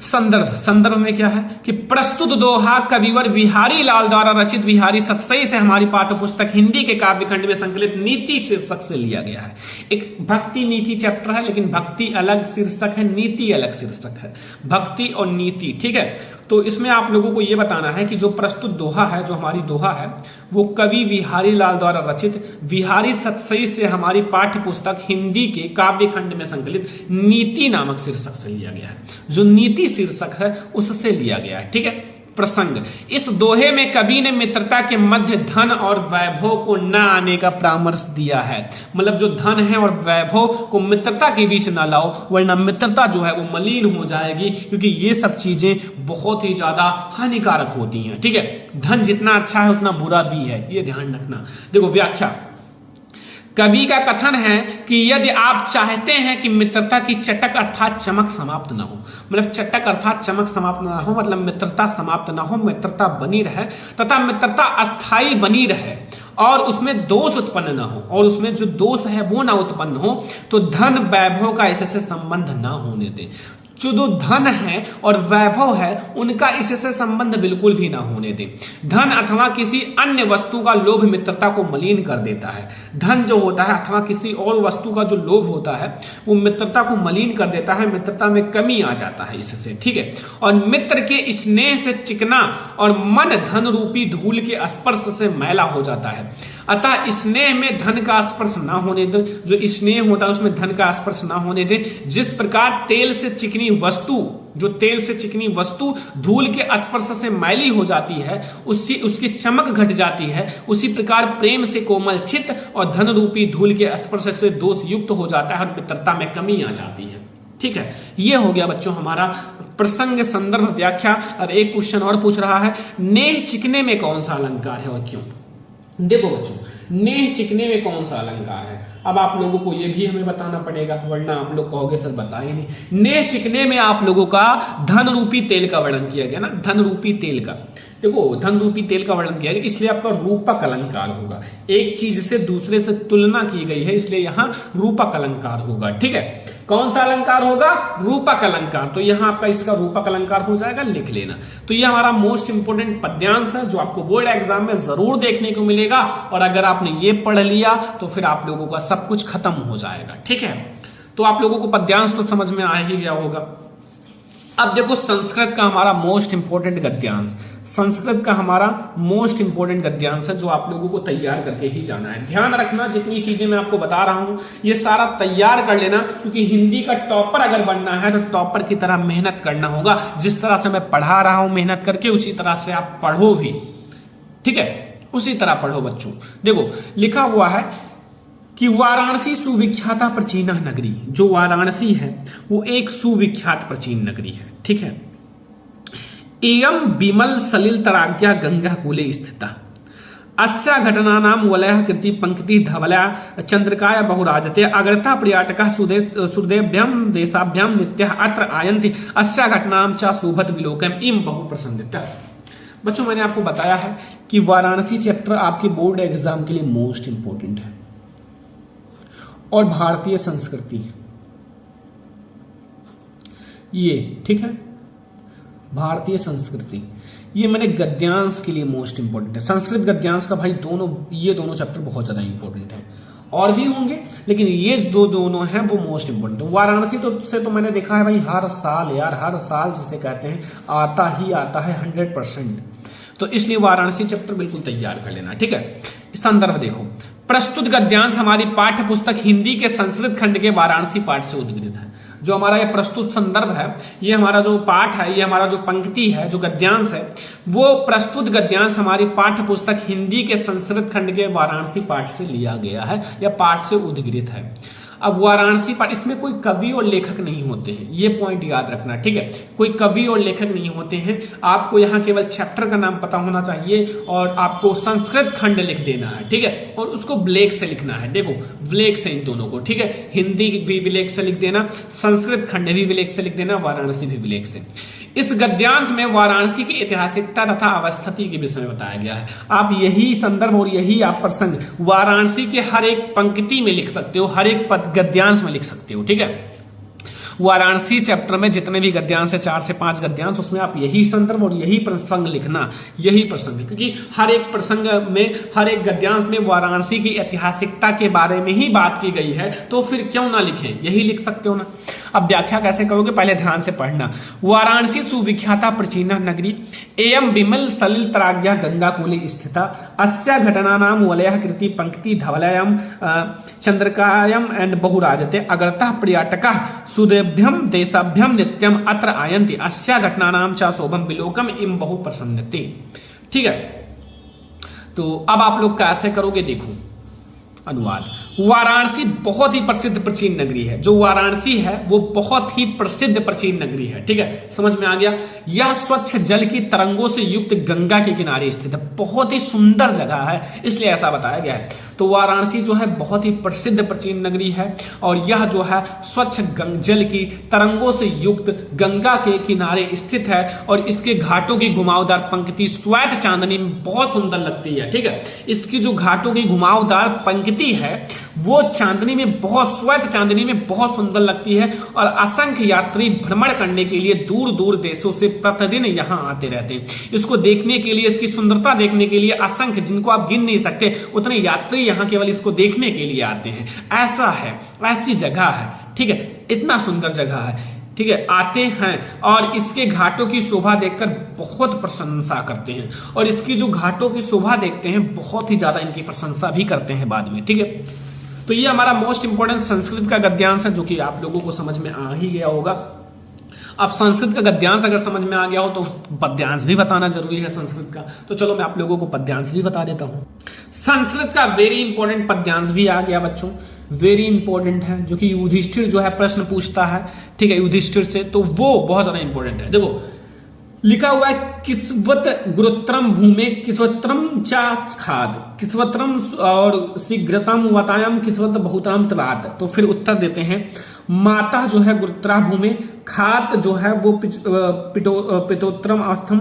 संदर्भ में क्या है कि प्रस्तुत दोहा कविवर बिहारी लाल द्वारा रचित बिहारी सतसई से हमारी पाठ्य पुस्तक हिंदी के काव्य खंड में संकलित नीति शीर्षक से लिया गया है। एक भक्ति नीति चैप्टर है, लेकिन भक्ति अलग शीर्षक है, नीति अलग शीर्षक है। भक्ति और नीति, ठीक है। तो इसमें आप लोगों को यह बताना है कि जो प्रस्तुत दोहा है, जो हमारी दोहा है, वो कवि बिहारी लाल द्वारा रचित बिहारी सतसई से हमारी पाठ्य पुस्तक हिंदी के काव्य खंड में संकलित नीति नामक शीर्षक से लिया गया है। जो नीति शीर्षक है उससे लिया गया है। ठीक है। प्रसंग, इस दोहे में कवि ने मित्रता के मध्य धन और वैभव को न आने का परामर्श दिया है। मतलब जो धन है और वैभव को मित्रता के बीच ना लाओ, वरना मित्रता जो है वो मलिन हो जाएगी, क्योंकि ये सब चीजें बहुत ही ज्यादा हानिकारक होती हैं। ठीक है, धन जितना अच्छा है उतना बुरा भी है, ये ध्यान रखना। देखो व्याख्या, कवि का कथन है कि यदि आप चाहते हैं कि मित्रता की चटक अर्थात चमक समाप्त ना हो, मतलब चटक अर्थात चमक समाप्त ना हो, मतलब मित्रता समाप्त ना हो, मित्रता बनी रहे तथा मित्रता अस्थायी बनी रहे और उसमें दोष उत्पन्न ना हो, और उसमें जो दोष है वो ना उत्पन्न हो, तो धन वैभव का इससे संबंध ना होने दे। जो धन है और वैभव है उनका इससे संबंध बिल्कुल भी ना होने दे। धन अथवा किसी अन्य वस्तु का लोभ मित्रता को मलिन कर देता है। धन जो होता है अथवा किसी और वस्तु का जो लोभ होता है वो मित्रता को मलिन कर देता है, मित्रता में कमी आ जाता है इससे। ठीक है, और मित्र के स्नेह से चिकना और मन धन रूपी धूल के स्पर्श से मैला हो जाता है। अतः स्नेह में धन का स्पर्श ना होने दे, जो स्नेह होता है उसमें धन का स्पर्श ना होने दे। जिस प्रकार तेल से चिकनी वस्तु धूल के स्पर्श से मैली हो जाती है, उसकी चमक घट जाती है, उसी प्रकार प्रेम से कोमल चित्त और धन रूपी धूल के स्पर्श से दोष युक्त हो जाता है और मित्रता में कमी आ जाती है। ठीक है, ये हो गया बच्चों हमारा प्रसंग, संदर्भ, व्याख्या। अब एक क्वेश्चन और पूछ रहा है, नेह चिकने में कौन सा अलंकार है और क्यों। देखो बच्चों, नेह चिकने में कौन सा अलंकार है, अब आप लोगों को यह भी हमें बताना पड़ेगा, वरना आप लोग कहोगे सर बताए नहीं। नेह चिकने में आप लोगों का धन रूपी तेल का वर्णन किया गया ना, धन रूपी तेल का। देखो धन रूपी तेल का वर्णन किया गया, इसलिए आपका रूपक अलंकार होगा। एक चीज से दूसरे से तुलना की गई है, इसलिए यहां रूपक अलंकार होगा। ठीक है, कौन सा अलंकार होगा, रूपक अलंकार। तो यहां आपका इसका रूपक अलंकार हो जाएगा, लिख लेना। तो ये हमारा मोस्ट इंपोर्टेंट पद्यांश है जो आपको बोर्ड एग्जाम में जरूर देखने को मिलेगा, और अगर आपने ये पढ़ लिया तो फिर आप लोगों का सब कुछ खत्म हो जाएगा। ठीक है, तो आप लोगों को पद्यांश तो समझ में आ ही गया होगा। अब देखो संस्कृत का हमारा मोस्ट इंपोर्टेंट गद्यांश, संस्कृत का हमारा मोस्ट इंपोर्टेंट गद्यांश है जो आप लोगों को तैयार करके ही जाना है। ध्यान रखना, जितनी चीजें मैं आपको बता रहा हूं ये सारा तैयार कर लेना, क्योंकि हिंदी का टॉपर अगर बनना है तो टॉपर की तरह मेहनत करना होगा। जिस तरह से मैं पढ़ा रहा हूं मेहनत करके, उसी तरह से आप पढ़ो भी। ठीक है, उसी तरह पढ़ो बच्चों। देखो लिखा हुआ है कि वाराणसी सुविख्याता प्राचीन नगरी, जो वाराणसी है वो एक सुविख्यात प्राचीन नगरी है। ठीक है, एयम विमल सलिल तराज्ञा गंगा कूले स्थिता, अस्या घटनानां वलयः कृति पंक्ति धवला चंद्रकाय बहुराजते, अग्रता पर्यटकः सुदेभ्यम देशाभ्याम नित्यः अत्र आयन्ति, अस्या घटनां च सुभत विलोकम इम बहु प्रसन्नता। बच्चों मैंने आपको बताया है कि वाराणसी चैप्टर आपके बोर्ड एग्जाम के लिए मोस्ट इंपोर्टेंट है, और भारतीय संस्कृति ये, ठीक है, भारतीय संस्कृति ये मैंने गद्यांश के लिए मोस्ट इंपोर्टेंट है। संस्कृत गद्यांश का भाई ये दोनों चैप्टर बहुत ज्यादा इंपोर्टेंट है, और भी होंगे लेकिन ये दोनों हैं वो मोस्ट इंपोर्टेंट है। वाराणसी तो मैंने देखा है भाई हर साल यार, हर साल जिसे कहते हैं आता ही आता है 100%। तो इसलिए वाराणसी चैप्टर बिल्कुल तैयार कर लेना। ठीक है, संदर्भ देखो, प्रस्तुत गद्यांश हमारी पाठ्य पुस्तक हिंदी के संस्कृत खंड के वाराणसी पाठ से उद्गृत है। जो हमारा ये प्रस्तुत संदर्भ है, ये हमारा जो पाठ है, ये हमारा जो पंक्ति है, जो गद्यांश है, वो प्रस्तुत गद्यांश हमारी पाठ्य पुस्तक हिंदी के संस्कृत खंड के वाराणसी पाठ से लिया गया है या पाठ से उद्धृत है। अब वाराणसी पाठ, इसमें कोई कवि और लेखक नहीं होते हैं, ये पॉइंट याद रखना, ठीक है। कोई कवि और लेखक नहीं होते हैं। आपको यहाँ केवल चैप्टर का नाम पता होना चाहिए और आपको संस्कृत खंड लिख देना है, ठीक है, और उसको ब्लैक से लिखना है। देखो ब्लैक से इन दोनों को, ठीक है, हिंदी भी ब्लैक से लिख देना, संस्कृत खंड भी ब्लैक से लिख देना, वाराणसी भी ब्लैक से। इस गद्यांश में वाराणसी की ऐतिहासिकता तथा अवस्थिति के विषय में बताया गया है। आप यही संदर्भ और यही आप प्रसंग वाराणसी के हर एक पंक्ति में लिख सकते हो, हर एक गद्यांश में लिख सकते हो, ठीक है। वाराणसी चैप्टर में जितने भी गद्यांश है, 4 से 5 गद्यांश, उसमें आप यही संदर्भ और यही प्रसंग लिखना, यही प्रसंग, क्योंकि हर एक प्रसंग में, हर एक गद्यांश में वाराणसी की ऐतिहासिकता के बारे में ही बात की गई है, तो फिर क्यों ना लिखें, यही लिख सकते हो ना। अब व्याख्या कैसे करोगे, पहले ध्यान से पढ़ना। वाराणसी सुविख्याता प्राचीन नगरी एवं विमल सलिल तराज्ञा गंगा कूले स्थिता अस्या घटनानाम वलयः कृति पंक्ति धवलयम चंद्रकायम एंड बहुराजते अगरतः पर्यटकः सुदेभ्यम देशाभ्यम नित्यम अत्र आयन्ति अस्या घटनानाम च शोभम विलोकम इम बहु प्रसन्नते। ठीक है, तो अब आप लोग कैसे करोगे, देखो अनुवाद। वाराणसी बहुत ही प्रसिद्ध प्राचीन नगरी है। जो वाराणसी है वो बहुत ही प्रसिद्ध प्राचीन नगरी है, ठीक है, समझ में आ गया। यह स्वच्छ जल की तरंगों से युक्त गंगा के किनारे स्थित है, बहुत ही सुंदर जगह है, इसलिए ऐसा बताया गया है। तो वाराणसी जो है बहुत ही प्रसिद्ध प्राचीन नगरी है और यह जो है स्वच्छ जल की तरंगों से युक्त गंगा के किनारे स्थित है और इसके घाटों की घुमावदार पंक्ति श्वेत चांदनी में बहुत सुंदर लगती है, ठीक है। इसकी जो घाटों की घुमावदार पंक्ति है वो चांदनी में बहुत, श्वेत चांदनी में बहुत सुंदर लगती है और असंख्य यात्री भ्रमण करने के लिए दूर दूर देशों से प्रतिदिन यहाँ आते रहते हैं। इसको देखने के लिए, इसकी सुंदरता देखने के लिए असंख्य, जिनको आप गिन नहीं सकते, उतने यात्री यहाँ केवल इसको देखने के लिए आते हैं। ऐसा है, ऐसी जगह है, ठीक है, इतना सुंदर जगह है, ठीक है, आते हैं और इसके घाटों की शोभा देखकर बहुत प्रशंसा करते हैं और इसकी जो घाटों की शोभा देखते हैं बहुत ही ज्यादा इनकी प्रशंसा भी करते हैं बाद में, ठीक है। तो ये हमारा मोस्ट इंपोर्टेंट संस्कृत का गद्यांश है जो कि आप लोगों को समझ में आ ही गया होगा। अब संस्कृत का गद्यांश अगर समझ में आ गया हो तो पद्यांश भी बताना जरूरी है संस्कृत का, तो चलो मैं आप लोगों को पद्यांश भी बता देता हूं। संस्कृत का वेरी इंपॉर्टेंट पद्यांश भी आ गया बच्चों, वेरी इंपॉर्टेंट है, जो कि युधिष्ठिर जो है प्रश्न पूछता है, ठीक है, युधिष्ठिर से, तो वो बहुत ज्यादा इंपॉर्टेंट है। देखो लिखा हुआ है किस्वत गुरुत्रम भूमे किस्वत्रम चा खाद किस्वत्रम और शीघ्रतम वतायम किस्वत बहुतरम तलात। तो फिर उत्तर देते हैं माता जो है गुरुत्रा भूमे, खात जो है वो पितोत्रम अवस्थम,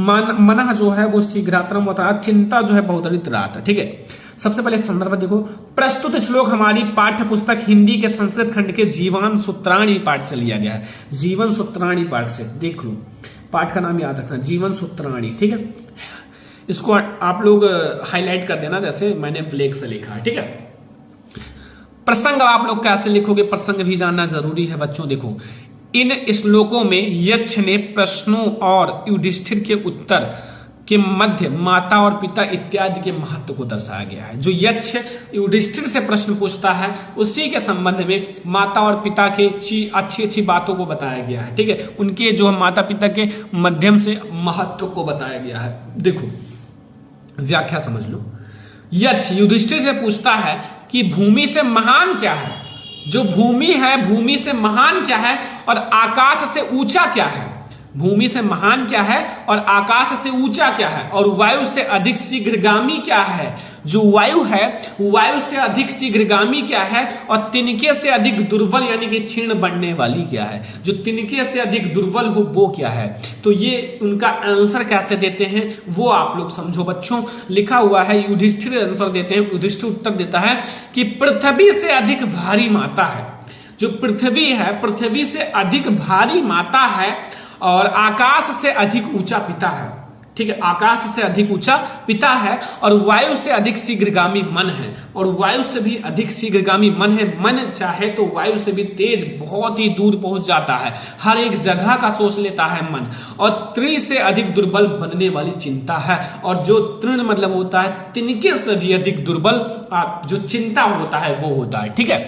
मन जो है वो शीघ्रात्रम वतायत, चिंता जो है बहुतरी तलात, ठीक है। सबसे पहले संदर्भ देखो। प्रस्तुत श्लोक हमारी पाठ्य पुस्तक हिंदी के संस्कृत खंड के जीवन सूत्राणी पाठ से लिया गया है। जीवन सूत्राणी पाठ से, देख लो पाठ का नाम याद रखना, जीवन सूत्राणी, ठीक है। इसको आप लोग हाईलाइट कर देना जैसे मैंने ब्लैक से लिखा है, ठीक है। प्रसंग आप लोग कैसे लिखोगे, प्रसंग भी जानना जरूरी है बच्चों। देखो इन श्लोकों में यक्ष ने प्रश्नों और युधिष्ठिर के उत्तर के मध्य माता और पिता इत्यादि के महत्व को दर्शाया गया है। जो यक्ष युधिष्ठिर से प्रश्न पूछता है उसी के संबंध में माता और पिता के अच्छी अच्छी बातों को बताया गया है, ठीक है, उनके जो माता पिता के माध्यम से महत्व को बताया गया है। देखो व्याख्या समझ लो। यक्ष युधिष्ठिर से पूछता है कि भूमि से महान क्या है, जो भूमि है भूमि से महान क्या है और आकाश से ऊंचा क्या है। भूमि से महान क्या है और आकाश से ऊंचा क्या है और वायु से अधिक शीघ्रगामी क्या है। जो वायु है वायु से अधिक शीघ्रगामी क्या है और तिनके से अधिक दुर्बल यानी कि क्षीण बनने वाली क्या है। जो तिनके से अधिक दुर्बल हो वो क्या है। तो ये उनका आंसर कैसे देते हैं वो आप लोग समझो बच्चों। लिखा हुआ है युधिष्ठिर आंसर देते हैं, युधिष्ठिर उत्तर देता है कि पृथ्वी से अधिक भारी माता है। जो पृथ्वी है पृथ्वी से अधिक भारी माता है और आकाश से अधिक ऊंचा पिता है, ठीक है, आकाश से अधिक ऊंचा पिता है और वायु से अधिक शीघ्रगामी मन है और वायु से भी अधिक शीघ्रगामी मन है। मन चाहे तो वायु से भी तेज बहुत ही दूर पहुंच जाता है, हर एक जगह का सोच लेता है मन। और त्रि से अधिक दुर्बल बनने वाली चिंता है और जो तृण मतलब होता है तिनके से भी अधिक दुर्बल जो चिंता होता है वो होता है, ठीक है।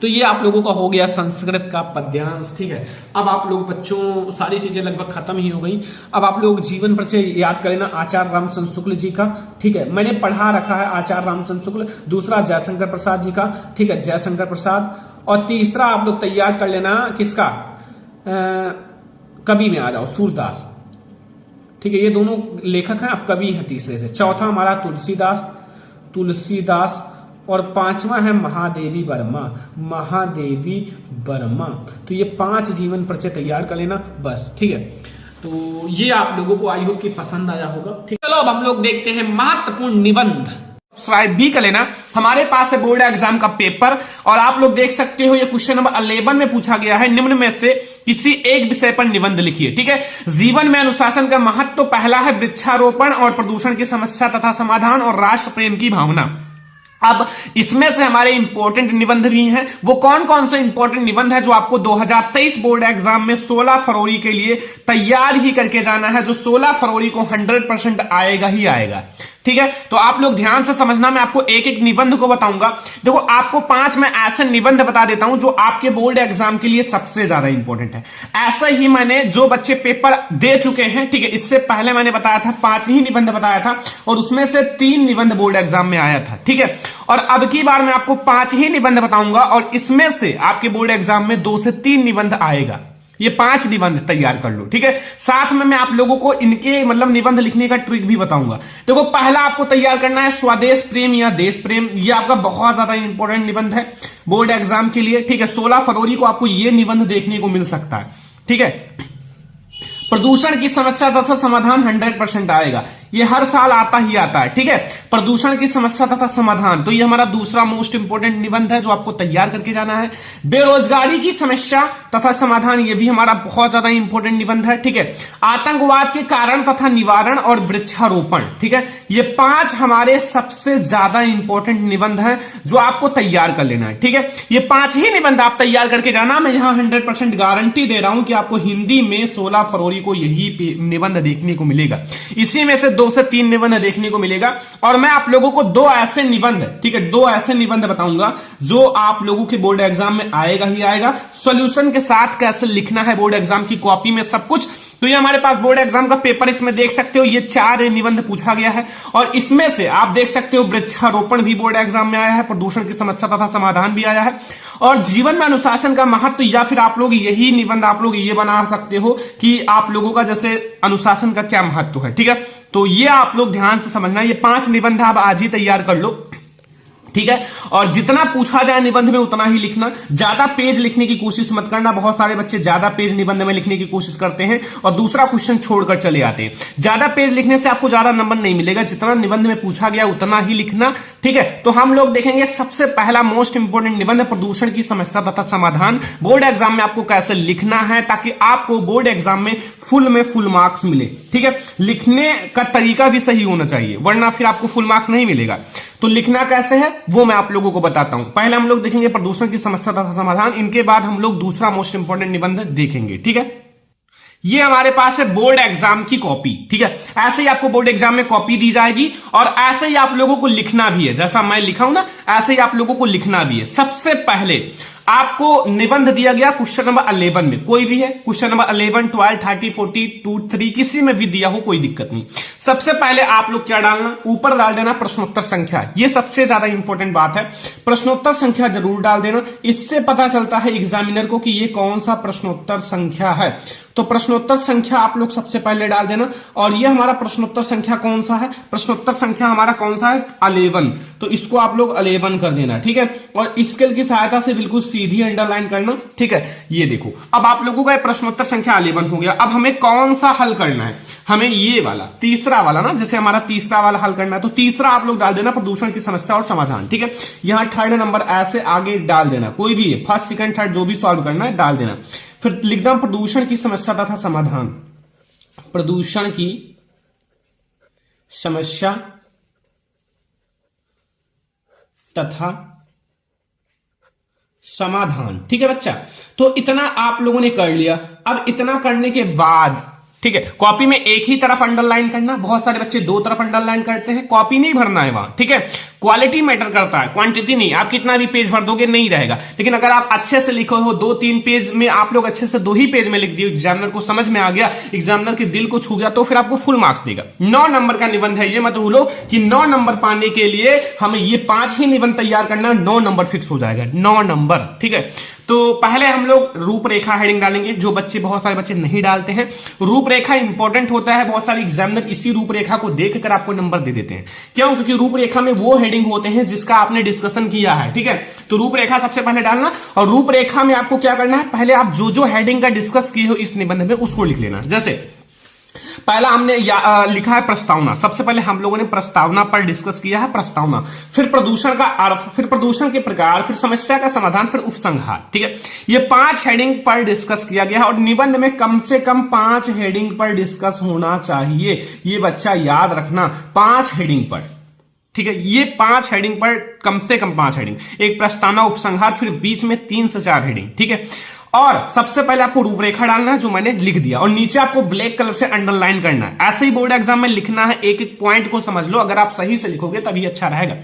तो ये आप लोगों का हो गया संस्कृत का पद्यांश। ठीक है, अब आप लोग बच्चों सारी चीजें लगभग खत्म ही हो गई। अब आप लोग जीवन परिचय याद करें ना आचार्य रामचंद्र शुक्ल जी का। ठीक है, मैंने पढ़ा रखा है आचार्य रामचंद्र शुक्ल, दूसरा जयशंकर प्रसाद जी का। ठीक है, जयशंकर प्रसाद, और तीसरा आप लोग तैयार कर लेना किसका, कवि में आ जाओ, सूरदास। ठीक है, ये दोनों लेखक हैं, अब कवि हैं तीसरे से। चौथा हमारा तुलसीदास, और पांचवा है महादेवी वर्मा। तो ये 5 जीवन परिचय तैयार कर लेना बस। ठीक है, तो ये आप लोगों को आई होप कि पसंद आया होगा। ठीक, चलो अब हम लोग देखते हैं महत्वपूर्ण निबंध। सब्सक्राइब भी कर लेना। हमारे पास है बोर्ड एग्जाम का पेपर, और आप लोग देख सकते हो ये क्वेश्चन नंबर 11 में पूछा गया है, निम्न में से किसी एक विषय पर निबंध लिखिए। ठीक है, जीवन में अनुशासन का महत्व तो पहला है वृक्षारोपण और प्रदूषण की समस्या तथा समाधान, और राष्ट्र प्रेम की भावना। अब इसमें से हमारे इंपॉर्टेंट निबंध भी हैं। वो कौन कौन से इंपॉर्टेंट निबंध है जो आपको 2023 बोर्ड एग्जाम में 16 फरवरी के लिए तैयार ही करके जाना है, जो 16 फरवरी को 100% आएगा ही आएगा। ठीक है, तो आप लोग ध्यान से समझना, मैं आपको एक एक निबंध को बताऊंगा। देखो, आपको 5 में ऐसे निबंध बता देता हूं जो आपके बोर्ड एग्जाम के लिए सबसे ज्यादा इंपॉर्टेंट है। ऐसे ही मैंने जो बच्चे पेपर दे चुके हैं, ठीक है, इससे पहले मैंने बताया था 5 ही निबंध बताया था, और उसमें से 3 निबंध बोर्ड एग्जाम में आया था। ठीक है, और अब की बार मैं आपको 5 ही निबंध बताऊंगा, और इसमें से आपके बोर्ड एग्जाम में 2 से 3 निबंध आएगा। ये 5 निबंध तैयार कर लो। ठीक है, साथ में मैं आप लोगों को इनके मतलब निबंध लिखने का ट्रिक भी बताऊंगा। देखो, पहला आपको तैयार करना है स्वदेश प्रेम या देश प्रेम। ये आपका बहुत ज्यादा इंपॉर्टेंट निबंध है बोर्ड एग्जाम के लिए। ठीक है, 16 फरवरी को आपको ये निबंध देखने को मिल सकता है। ठीक है, प्रदूषण की समस्या तथा समाधान 100% आएगा, ये हर साल आता ही आता है। ठीक है, प्रदूषण की समस्या तथा समाधान, तो ये हमारा दूसरा मोस्ट इंपोर्टेंट निबंध है जो आपको तैयार करके जाना है। बेरोजगारी की समस्या तथा समाधान, ये भी हमारा बहुत ज्यादा इंपॉर्टेंट निबंध है। ठीक है, आतंकवाद के कारण तथा निवारण और वृक्षारोपण। ठीक है, ये 5 हमारे सबसे ज्यादा इंपॉर्टेंट निबंध है जो आपको तैयार कर लेना है। ठीक है, ये 5 ही निबंध आप तैयार करके जाना। मैं यहां 100% गारंटी दे रहा हूं कि आपको हिंदी में 16 फरवरी को यही निबंध देखने को मिलेगा। इसी में से 2 से 3 निबंध देखने को मिलेगा, और मैं आप लोगों को 2 ऐसे निबंध, ठीक है, 2 ऐसे निबंध बताऊंगा जो आप लोगों के बोर्ड एग्जाम में आएगा ही आएगा। सॉल्यूशन के साथ कैसे लिखना है बोर्ड एग्जाम की कॉपी में सब कुछ। तो ये हमारे पास बोर्ड एग्जाम का पेपर, इसमें देख सकते हो ये 4 निबंध पूछा गया है, और इसमें से आप देख सकते हो वृक्षारोपण भी बोर्ड एग्जाम में आया है, प्रदूषण की समस्या तथा समाधान भी आया है, और जीवन में अनुशासन का महत्व, या फिर आप लोग यही निबंध आप लोग ये बना सकते हो कि आप लोगों का जैसे अनुशासन का क्या महत्व है। ठीक है, तो ये आप लोग ध्यान से समझना। ये 5 निबंध आप आज ही तैयार कर लो। ठीक है, और जितना पूछा जाए निबंध में उतना ही लिखना, ज्यादा पेज लिखने की कोशिश मत करना। बहुत सारे बच्चे ज्यादा पेज निबंध में लिखने की कोशिश करते हैं और दूसरा क्वेश्चन छोड़कर चले आते हैं। ज्यादा पेज लिखने से आपको ज्यादा नंबर नहीं मिलेगा, जितना निबंध में पूछा गया उतना ही लिखना। ठीक है, तो हम लोग देखेंगे सबसे पहला मोस्ट इंपोर्टेंट निबंध, प्रदूषण की समस्या तथा समाधान। बोर्ड एग्जाम में आपको कैसे लिखना है ताकि आपको बोर्ड एग्जाम में फुल मार्क्स मिले। ठीक है, लिखने का तरीका भी सही होना चाहिए, वरना फिर आपको फुल मार्क्स नहीं मिलेगा। तो लिखना कैसे है वो मैं आप लोगों को बताता हूं। पहले हम लोग देखेंगे प्रदूषण की समस्या तथा समाधान, इनके बाद हम लोग दूसरा मोस्ट इंपोर्टेंट निबंध देखेंगे। ठीक है, ये हमारे पास है बोर्ड एग्जाम की कॉपी। ठीक है, ऐसे ही आपको बोर्ड एग्जाम में कॉपी दी जाएगी, और ऐसे ही आप लोगों को लिखना भी है, जैसा मैं लिखा हूं ना ऐसे ही आप लोगों को लिखना भी है। सबसे पहले आपको निबंध दिया गया क्वेश्चन नंबर 11 में, कोई भी है क्वेश्चन नंबर 11, 12, 30, 40, 2, 3 किसी में भी दिया हो कोई दिक्कत नहीं। सबसे पहले आप लोग क्या डालना, ऊपर डाल देना प्रश्नोत्तर संख्या। ये सबसे ज्यादा इंपॉर्टेंट बात है, प्रश्नोत्तर संख्या जरूर डाल देना। इससे पता चलता है एग्जामिनर को कि ये कौन सा प्रश्नोत्तर संख्या है। तो प्रश्नोत्तर संख्या आप लोग सबसे पहले डाल देना। और ये हमारा प्रश्नोत्तर संख्या कौन सा है, प्रश्नोत्तर संख्या हमारा कौन सा है, 11। तो इसको आप लोग 11 कर देना। ठीक है, और स्केल की सहायता से बिल्कुल सीधी अंडरलाइन करना। ठीक है, ये देखो अब आप लोगों का प्रश्नोत्तर संख्या 11 हो गया। अब हमें कौन सा हल करना है, हमें ये वाला तीसरा वाला ना, जैसे हमारा तीसरा वाला हल करना है, तो तीसरा आप लोग डाल देना प्रदूषण की समस्या और समाधान। ठीक है, यहां 3rd नंबर ऐसे आगे डाल देना, कोई भी है 1st, 2nd, 3rd जो भी सॉल्व करना है डाल देना। फिर लिखना प्रदूषण की समस्या तथा समाधान, प्रदूषण की समस्या तथा समाधान। ठीक है बच्चा, तो इतना आप लोगों ने कर लिया। अब इतना करने के बाद ठीक है, कॉपी में एक ही तरफ अंडरलाइन करना, बहुत सारे बच्चे दो तरफ अंडरलाइन करते हैं, कॉपी नहीं भरना है वहां। ठीक है, क्वालिटी मैटर करता है, क्वांटिटी नहीं। आप कितना भी पेज भर दोगे नहीं रहेगा, लेकिन अगर आप अच्छे से लिखो हो, 2-3 पेज में आप लोग अच्छे से 2 ही पेज में लिख दिए, एग्जामिनर को समझ में आ गया, एग्जामिनर के दिल को छू गया, तो फिर आपको फुल मार्क्स देगा। 9 नंबर का निबंध है, ये मत भूलो कि 9 नंबर पाने के लिए हमें ये 5 ही निबंध तैयार करना, 9 नंबर फिक्स हो जाएगा, 9 नंबर। ठीक है, तो पहले हम लोग रूपरेखा हेडिंग डालेंगे, जो बच्चे बहुत सारे बच्चे नहीं डालते हैं। रूपरेखा इंपॉर्टेंट होता है, बहुत सारे एग्जामिनर इसी रूपरेखा को देखकर आपको नंबर दे देते हैं। क्यों? क्योंकि रूपरेखा में वो हेडिंग होते हैं जिसका आपने डिस्कशन किया है। ठीक है, तो रूपरेखा सबसे पहले डालना, और रूपरेखा में आपको क्या करना है, पहले आप जो जो हेडिंग का डिस्कस किए हो इस निबंध में उसको लिख लेना। जैसे पहला हमने लिखा है प्रस्तावना, सबसे पहले हम लोगों ने प्रस्तावना पर डिस्कस किया है, प्रस्तावना, फिर प्रदूषण का अर्थ, फिर प्रदूषण के प्रकार, फिर समस्या का समाधान, फिर उपसंहार। ठीक है, ये 5 हेडिंग पर डिस्कस किया गया है, और निबंध में कम से कम 5 हेडिंग पर डिस्कस होना चाहिए। ये बच्चा याद रखना, 5 हेडिंग पर। ठीक है, ये 5 हेडिंग पर कम से कम 5 हेडिंग, एक प्रस्तावना, उपसंहार, फिर बीच में 3 से 4 हेडिंग। ठीक है, और सबसे पहले आपको रूपरेखा डालना है जो मैंने लिख दिया, और नीचे आपको ब्लैक कलर से अंडरलाइन करना है। ऐसे ही बोर्ड एग्जाम में लिखना है, एक एक पॉइंट को समझ लो, अगर आप सही से लिखोगे तभी अच्छा रहेगा।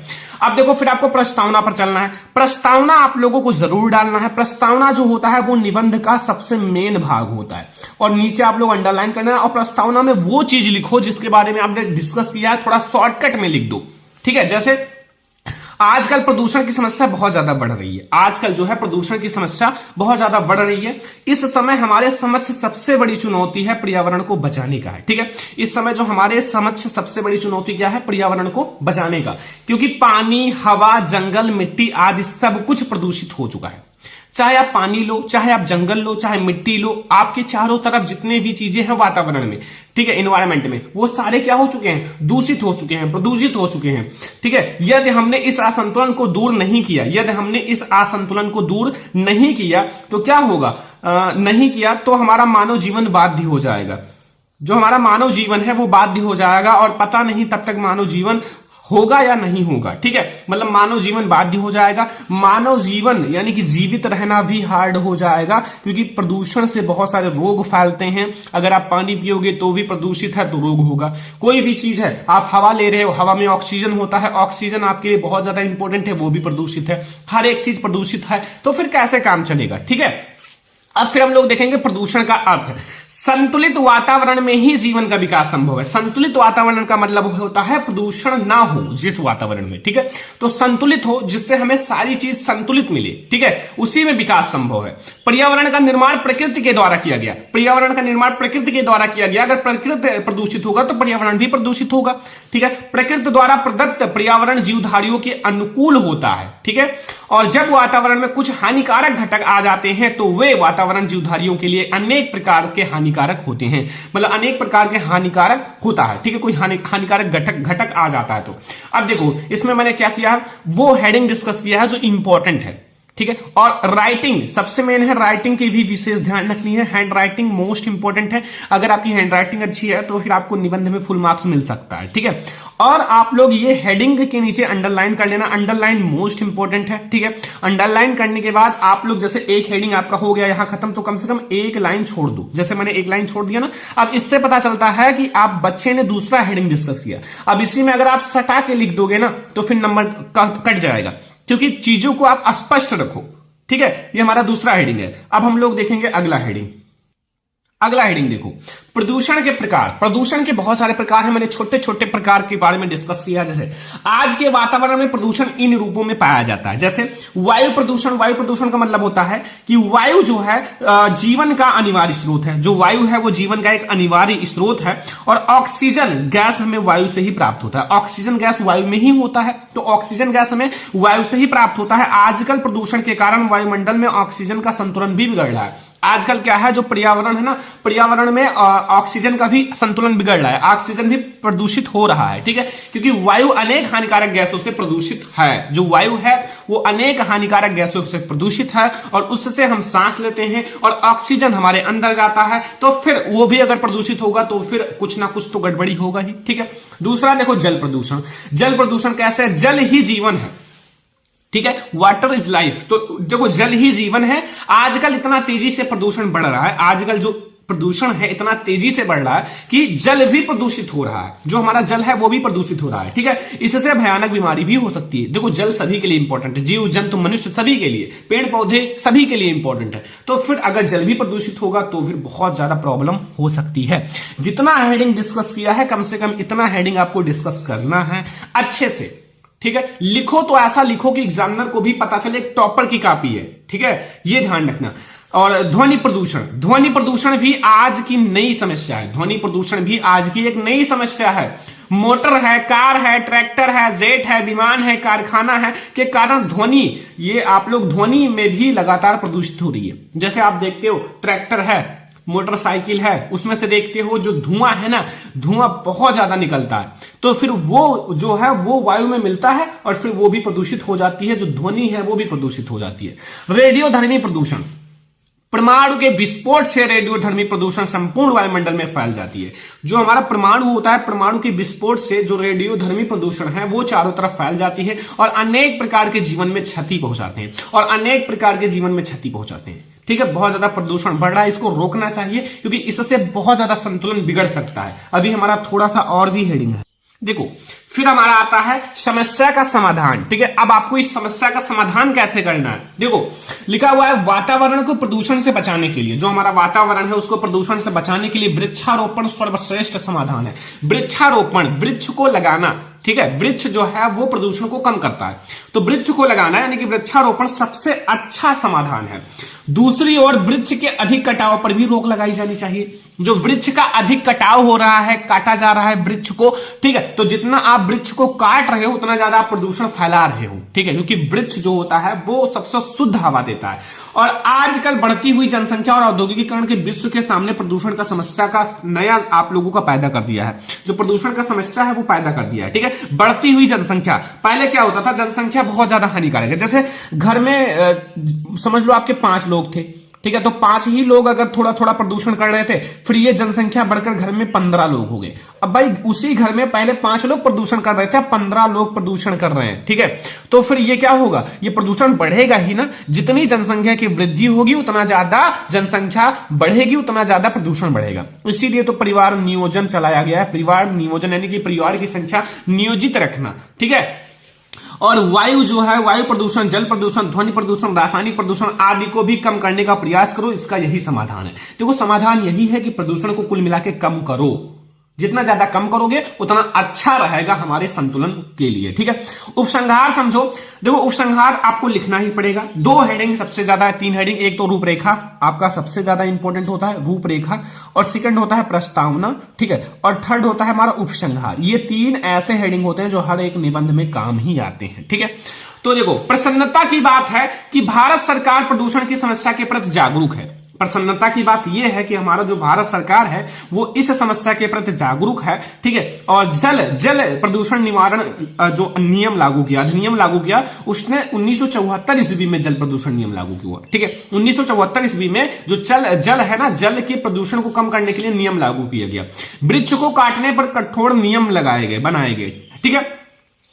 अब देखो, फिर आपको प्रस्तावना पर चलना है। प्रस्तावना आप लोगों को जरूर डालना है। प्रस्तावना जो होता है वो निबंध का सबसे मेन भाग होता है, और नीचे आप लोग अंडरलाइन करना है, और प्रस्तावना में वो चीज लिखो जिसके बारे में आपने डिस्कस किया है, थोड़ा शॉर्टकट में लिख दो। ठीक है, जैसे आजकल प्रदूषण की समस्या बहुत ज्यादा बढ़ रही है, आजकल जो है प्रदूषण की समस्या बहुत ज्यादा बढ़ रही है। इस समय हमारे समक्ष सबसे बड़ी चुनौती है पर्यावरण को बचाने का है। ठीक है, इस समय जो हमारे समक्ष सबसे बड़ी चुनौती क्या है, पर्यावरण को बचाने का, क्योंकि पानी, हवा, जंगल, मिट्टी आदि सब कुछ प्रदूषित हो चुका है। चाहे आप पानी लो, चाहे आप जंगल लो, चाहे मिट्टी लो, आपके चारों तरफ जितने भी चीजें हैं वातावरण में, ठीक है, एनवायरमेंट में, वो सारे क्या हो चुके हैं, दूषित हो चुके हैं, प्रदूषित हो चुके हैं। ठीक है, यदि हमने इस असंतुलन को दूर नहीं किया, यदि हमने इस असंतुलन को दूर नहीं किया तो क्या होगा, नहीं किया तो हमारा मानव जीवन बाध्य हो जाएगा। जो हमारा मानव जीवन है वो बाध्य हो जाएगा, और पता नहीं तब तक मानव जीवन होगा या नहीं होगा। ठीक है, मतलब मानव जीवन बाध्य हो जाएगा, मानव जीवन यानी कि जीवित रहना भी हार्ड हो जाएगा, क्योंकि प्रदूषण से बहुत सारे रोग फैलते हैं। अगर आप पानी पियोगे तो भी प्रदूषित है तो रोग होगा। कोई भी चीज है, आप हवा ले रहे हो, हवा में ऑक्सीजन होता है, ऑक्सीजन आपके लिए बहुत ज्यादा इंपॉर्टेंट है, वो भी प्रदूषित है। हर एक चीज प्रदूषित है, तो फिर कैसे काम चलेगा। ठीक है, अब फिर हम लोग देखेंगे प्रदूषण का अर्थ। संतुलित वातावरण में ही जीवन का विकास संभव है। संतुलित वातावरण का मतलब होता है प्रदूषण ना हो जिस वातावरण में, ठीक है, तो संतुलित हो जिससे हमें सारी चीज संतुलित मिले, ठीक है, उसी में विकास संभव है। पर्यावरण का निर्माण प्रकृति के द्वारा किया गया, पर्यावरण का निर्माण प्रकृति के द्वारा किया गया। अगर प्रकृति प्रदूषित होगा तो पर्यावरण भी प्रदूषित होगा। ठीक है, प्रकृति द्वारा प्रदत्त पर्यावरण जीवधारियों के अनुकूल होता है। ठीक है, और जब वातावरण में कुछ हानिकारक घटक आ जाते हैं तो वे वातावरण जीवधारियों के लिए अनेक प्रकार के हानिकारक होते हैं, मतलब अनेक प्रकार के हानिकारक होता है। ठीक है, कोई हानिकारक घटक आ जाता है तो। अब देखो इसमें मैंने क्या किया, वो हेडिंग डिस्कस किया है जो इंपॉर्टेंट है। ठीक है, और राइटिंग सबसे मेन है, राइटिंग की भी विशेष ध्यान रखनी है। हैंड राइटिंग मोस्ट इंपॉर्टेंट है। अगर आपकी हैंड राइटिंग अच्छी है तो फिर आपको निबंध में फुल मार्क्स मिल सकता है। ठीक है, और आप लोग ये हेडिंग के नीचे अंडरलाइन कर लेना, अंडरलाइन मोस्ट इंपॉर्टेंट है। ठीक है, अंडरलाइन करने के बाद आप लोग जैसे एक हेडिंग आपका हो गया यहां खत्म, तो कम से कम एक लाइन छोड़ दो। जैसे मैंने एक लाइन छोड़ दिया ना, अब इससे पता चलता है कि आप बच्चे ने दूसरा हेडिंग डिस्कस किया। अब इसी में अगर आप सटा के लिख दोगे ना तो फिर नंबर कट जाएगा, क्योंकि चीजों को आप स्पष्ट रखो। ठीक है, ये हमारा दूसरा हेडिंग है। अब हम लोग देखेंगे अगला हेडिंग। अगला हेडिंग देखो, प्रदूषण के प्रकार। प्रदूषण के बहुत सारे प्रकार हैं, मैंने छोटे छोटे प्रकार के बारे में डिस्कस किया। जैसे आज के वातावरण में प्रदूषण इन रूपों में पाया जाता है। जैसे वायु प्रदूषण। वायु प्रदूषण का मतलब होता है कि वायु जो है जीवन का अनिवार्य स्रोत है। जो वायु है वो जीवन का एक अनिवार्य स्रोत है, और ऑक्सीजन गैस हमें वायु से ही प्राप्त होता है। ऑक्सीजन गैस वायु में ही होता है, तो ऑक्सीजन गैस हमें वायु से ही प्राप्त होता है। आजकल प्रदूषण के कारण वायुमंडल में ऑक्सीजन का संतुलन भी बिगड़ रहा है। आजकल क्या है, जो पर्यावरण है ना, पर्यावरण में ऑक्सीजन का भी संतुलन बिगड़ रहा है, ऑक्सीजन भी प्रदूषित हो रहा है। ठीक है, क्योंकि वायु अनेक हानिकारक गैसों से प्रदूषित है। जो वायु है वो अनेक हानिकारक गैसों से प्रदूषित है, और उससे हम सांस लेते हैं और ऑक्सीजन हमारे अंदर जाता है, तो फिर वो भी अगर प्रदूषित होगा तो फिर कुछ ना कुछ तो गड़बड़ी होगा ही। ठीक है, दूसरा देखो जल प्रदूषण। जल प्रदूषण कैसे है, जल ही जीवन है। ठीक है, वाटर इज लाइफ, तो देखो जल ही जीवन है। आजकल इतना तेजी से प्रदूषण बढ़ रहा है, आजकल जो प्रदूषण है इतना तेजी से बढ़ रहा है कि जल भी प्रदूषित हो रहा है, जो हमारा जल है वो भी प्रदूषित हो रहा है। ठीक है, इससे भयानक बीमारी भी हो सकती है। देखो जल सभी के लिए इंपॉर्टेंट है, जीव जंतु मनुष्य सभी के लिए, पेड़ पौधे सभी के लिए इंपॉर्टेंट है। तो फिर अगर जल भी प्रदूषित होगा तो फिर बहुत ज्यादा प्रॉब्लम हो सकती है। जितना हेडिंग डिस्कस किया है कम से कम इतना हेडिंग आपको डिस्कस करना है अच्छे से। ठीक है, लिखो तो ऐसा लिखो कि एग्जामिनर को भी पता चले एक टॉपर की कॉपी है। ठीक है, ये ध्यान रखना। और ध्वनि प्रदूषण भी आज की नई समस्या है। ध्वनि प्रदूषण भी आज की एक नई समस्या है। मोटर है, कार है, ट्रैक्टर है, जेट है, विमान है, कारखाना है के कारण ध्वनि, ये आप लोग ध्वनि में भी लगातार प्रदूषित हो रही है। जैसे आप देखते हो ट्रैक्टर है, मोटरसाइकिल है, उसमें से देखते हो जो धुआं है ना, धुआं बहुत ज्यादा निकलता है, तो फिर वो जो है वो वायु में मिलता है और फिर वो भी प्रदूषित हो जाती है। जो ध्वनि है वो भी प्रदूषित हो जाती है। रेडियोधर्मी प्रदूषण, परमाणु के विस्फोट से रेडियोधर्मी प्रदूषण संपूर्ण वायुमंडल में फैल जाती है। जो हमारा परमाणु होता है, परमाणु के विस्फोट से जो रेडियोधर्मी प्रदूषण है वो चारों तरफ फैल जाती है और अनेक प्रकार के जीवन में क्षति पहुंचाते हैं ठीक है, बहुत ज्यादा प्रदूषण बढ़ रहा है, इसको रोकना चाहिए क्योंकि इससे बहुत ज्यादा संतुलन बिगड़ सकता है। अभी हमारा थोड़ा सा और भी हेडिंग है, देखो। फिर हमारा आता है समस्या का समाधान। ठीक है, अब आपको इस समस्या का समाधान कैसे करना है, देखो लिखा हुआ है वातावरण को प्रदूषण से बचाने के लिए, जो हमारा वातावरण है उसको प्रदूषण से बचाने के लिए वृक्षारोपण सर्वश्रेष्ठ समाधान है। वृक्षारोपण, वृक्ष को लगाना। ठीक है, वृक्ष जो है वो प्रदूषण को कम करता है, तो वृक्ष को लगाना यानी कि वृक्षारोपण सबसे अच्छा समाधान है। दूसरी ओर वृक्ष के अधिक कटाव पर भी रोक लगाई जानी चाहिए। जो वृक्ष का अधिक कटाव हो रहा है, काटा जा रहा है वृक्ष को, ठीक है, तो जितना आप वृक्ष को काट रहे हो उतना ज्यादा आप प्रदूषण फैला रहे हो। ठीक है, क्योंकि वृक्ष जो होता है वो सबसे शुद्ध हवा देता है। और आजकल बढ़ती हुई जनसंख्या और औद्योगिकीकरण के विश्व के सामने प्रदूषण का समस्या का नया आप लोगों का पैदा कर दिया है। जो प्रदूषण का समस्या है वो पैदा कर दिया है। ठीक है, बढ़ती हुई जनसंख्या, पहले क्या होता था, जनसंख्या बहुत ज्यादा हानिकारक है। जैसे घर में समझ लो आपके 5 लोग थे, ठीक है, तो 5 ही लोग अगर थोड़ा थोड़ा प्रदूषण कर रहे थे, फिर ये जनसंख्या बढ़कर घर में 15 लोग हो गए। अब भाई उसी घर में पहले 5 लोग प्रदूषण कर रहे थे, 15 लोग प्रदूषण कर रहे हैं। ठीक है, तो फिर ये क्या होगा, ये प्रदूषण बढ़ेगा ही ना। जितनी जनसंख्या की वृद्धि होगी उतना ज्यादा जनसंख्या बढ़ेगी, उतना ज्यादा प्रदूषण बढ़ेगा। इसीलिए तो परिवार नियोजन चलाया गया है। परिवार नियोजन यानी कि परिवार की संख्या नियोजित रखना। ठीक है, और वायु जो है, वायु प्रदूषण, जल प्रदूषण, ध्वनि प्रदूषण, रासायनिक प्रदूषण आदि को भी कम करने का प्रयास करो। इसका यही समाधान है। देखो समाधान यही है कि प्रदूषण को कुल मिला के कम करो। जितना ज्यादा कम करोगे उतना अच्छा रहेगा हमारे संतुलन के लिए। ठीक है, उपसंहार समझो। देखो उपसंहार आपको लिखना ही पड़ेगा। 2 हेडिंग सबसे ज्यादा है, 3 हेडिंग। एक तो रूपरेखा आपका सबसे ज्यादा इंपॉर्टेंट होता है, रूपरेखा, और सेकंड होता है प्रस्तावना। ठीक है, और थर्ड होता है हमारा उपसंहार। ये 3 ऐसे हेडिंग होते हैं जो हर एक निबंध में काम ही आते हैं। ठीक है, तो देखो प्रसन्नता की बात है कि भारत सरकार प्रदूषण की समस्या के प्रति जागरूक है। प्रसन्नता की बात यह है कि हमारा जो भारत सरकार है वो इस समस्या के प्रति जागरूक है। ठीक है, और जल प्रदूषण निवारण जो नियम लागू किया, अधिनियम लागू किया, उसने 1974 ईस्वी में जल प्रदूषण नियम लागू किया। ठीक है, 1974 ईस्वी में जो जल है ना, जल के प्रदूषण को कम करने के लिए नियम लागू किया गया। वृक्ष को काटने पर कठोर नियम बनाए गए। ठीक है,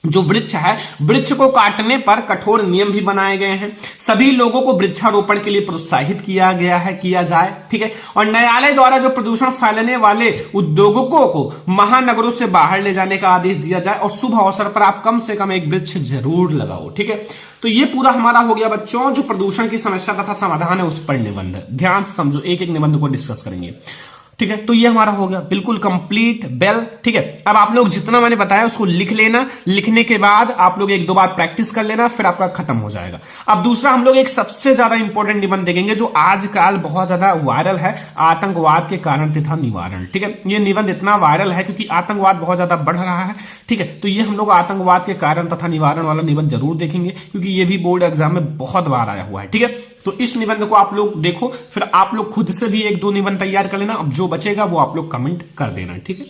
जो वृक्ष है, वृक्ष को काटने पर कठोर नियम भी बनाए गए हैं। सभी लोगों को वृक्षारोपण के लिए प्रोत्साहित किया गया है, किया जाए। ठीक है, और न्यायालय द्वारा जो प्रदूषण फैलाने वाले उद्योगों को महानगरों से बाहर ले जाने का आदेश दिया जाए और शुभ अवसर पर आप कम से कम एक वृक्ष जरूर लगाओ। ठीक है, तो ये पूरा हमारा हो गया बच्चों जो प्रदूषण की समस्या तथा समाधान है उस पर निबंध। ध्यान से समझो, एक एक निबंध को डिस्कस करेंगे। ठीक है, तो ये हमारा हो गया बिल्कुल कंप्लीट बेल। ठीक है, अब आप लोग जितना मैंने बताया उसको लिख लेना। लिखने के बाद आप लोग 1-2 बार प्रैक्टिस कर लेना, फिर आपका खत्म हो जाएगा। अब दूसरा हम लोग एक सबसे ज्यादा इंपॉर्टेंट निबंध देखेंगे जो आजकल बहुत ज्यादा वायरल है, आतंकवाद के कारण तथा निवारण। ठीक है, ये निबंध इतना वायरल है क्योंकि आतंकवाद बहुत ज्यादा बढ़ रहा है। ठीक है, तो ये हम लोग आतंकवाद के कारण तथा निवारण वाला निबंध जरूर देखेंगे क्योंकि ये भी बोर्ड एग्जाम में बहुत बार आया हुआ है। ठीक है, तो इस निबंध को आप लोग देखो, फिर आप लोग खुद से भी 1-2 निबंध तैयार कर लेना। अब जो बचेगा वो आप लोग कमेंट कर देना। ठीक है।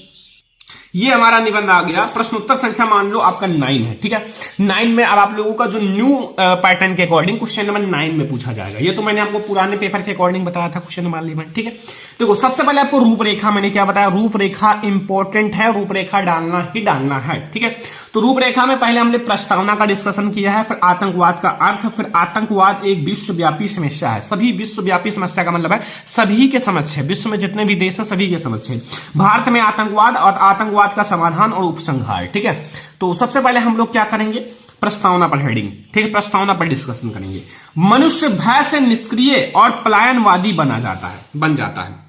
ये हमारा निबंध आ गया। प्रश्न उत्तर संख्या मान लो आपका 9 है, ठीक है। 9 में अब आप लोगों का जो न्यू पैटर्न के अकॉर्डिंग क्वेश्चन नंबर 9 में पूछा जाएगा। ये तो मैंने आपको पुराने पेपर के अकॉर्डिंग बताया था क्वेश्चन नंबर 11, ठीक है। देखो सबसे पहले आपको रूपरेखा, मैंने क्या बताया, रूपरेखा इंपॉर्टेंट है, रूपरेखा डालना ही डालना है, ठीक है। तो रूपरेखा में पहले हमने प्रस्तावना का डिस्कशन किया है, फिर आतंकवाद का अर्थ, फिर आतंकवाद एक विश्वव्यापी समस्या है। सभी विश्वव्यापी समस्या का मतलब है सभी के समक्ष है, विश्व में जितने भी देश हैं सभी के समक्ष है। भारत में आतंकवाद और आतंकवाद का समाधान और उपसंहार, ठीक है। तो सबसे पहले हम लोग क्या करेंगे, प्रस्तावना पर हेडिंग, ठीक है, प्रस्तावना पर डिस्कशन करेंगे। मनुष्य भय से निष्क्रिय और पलायनवादी बन जाता है।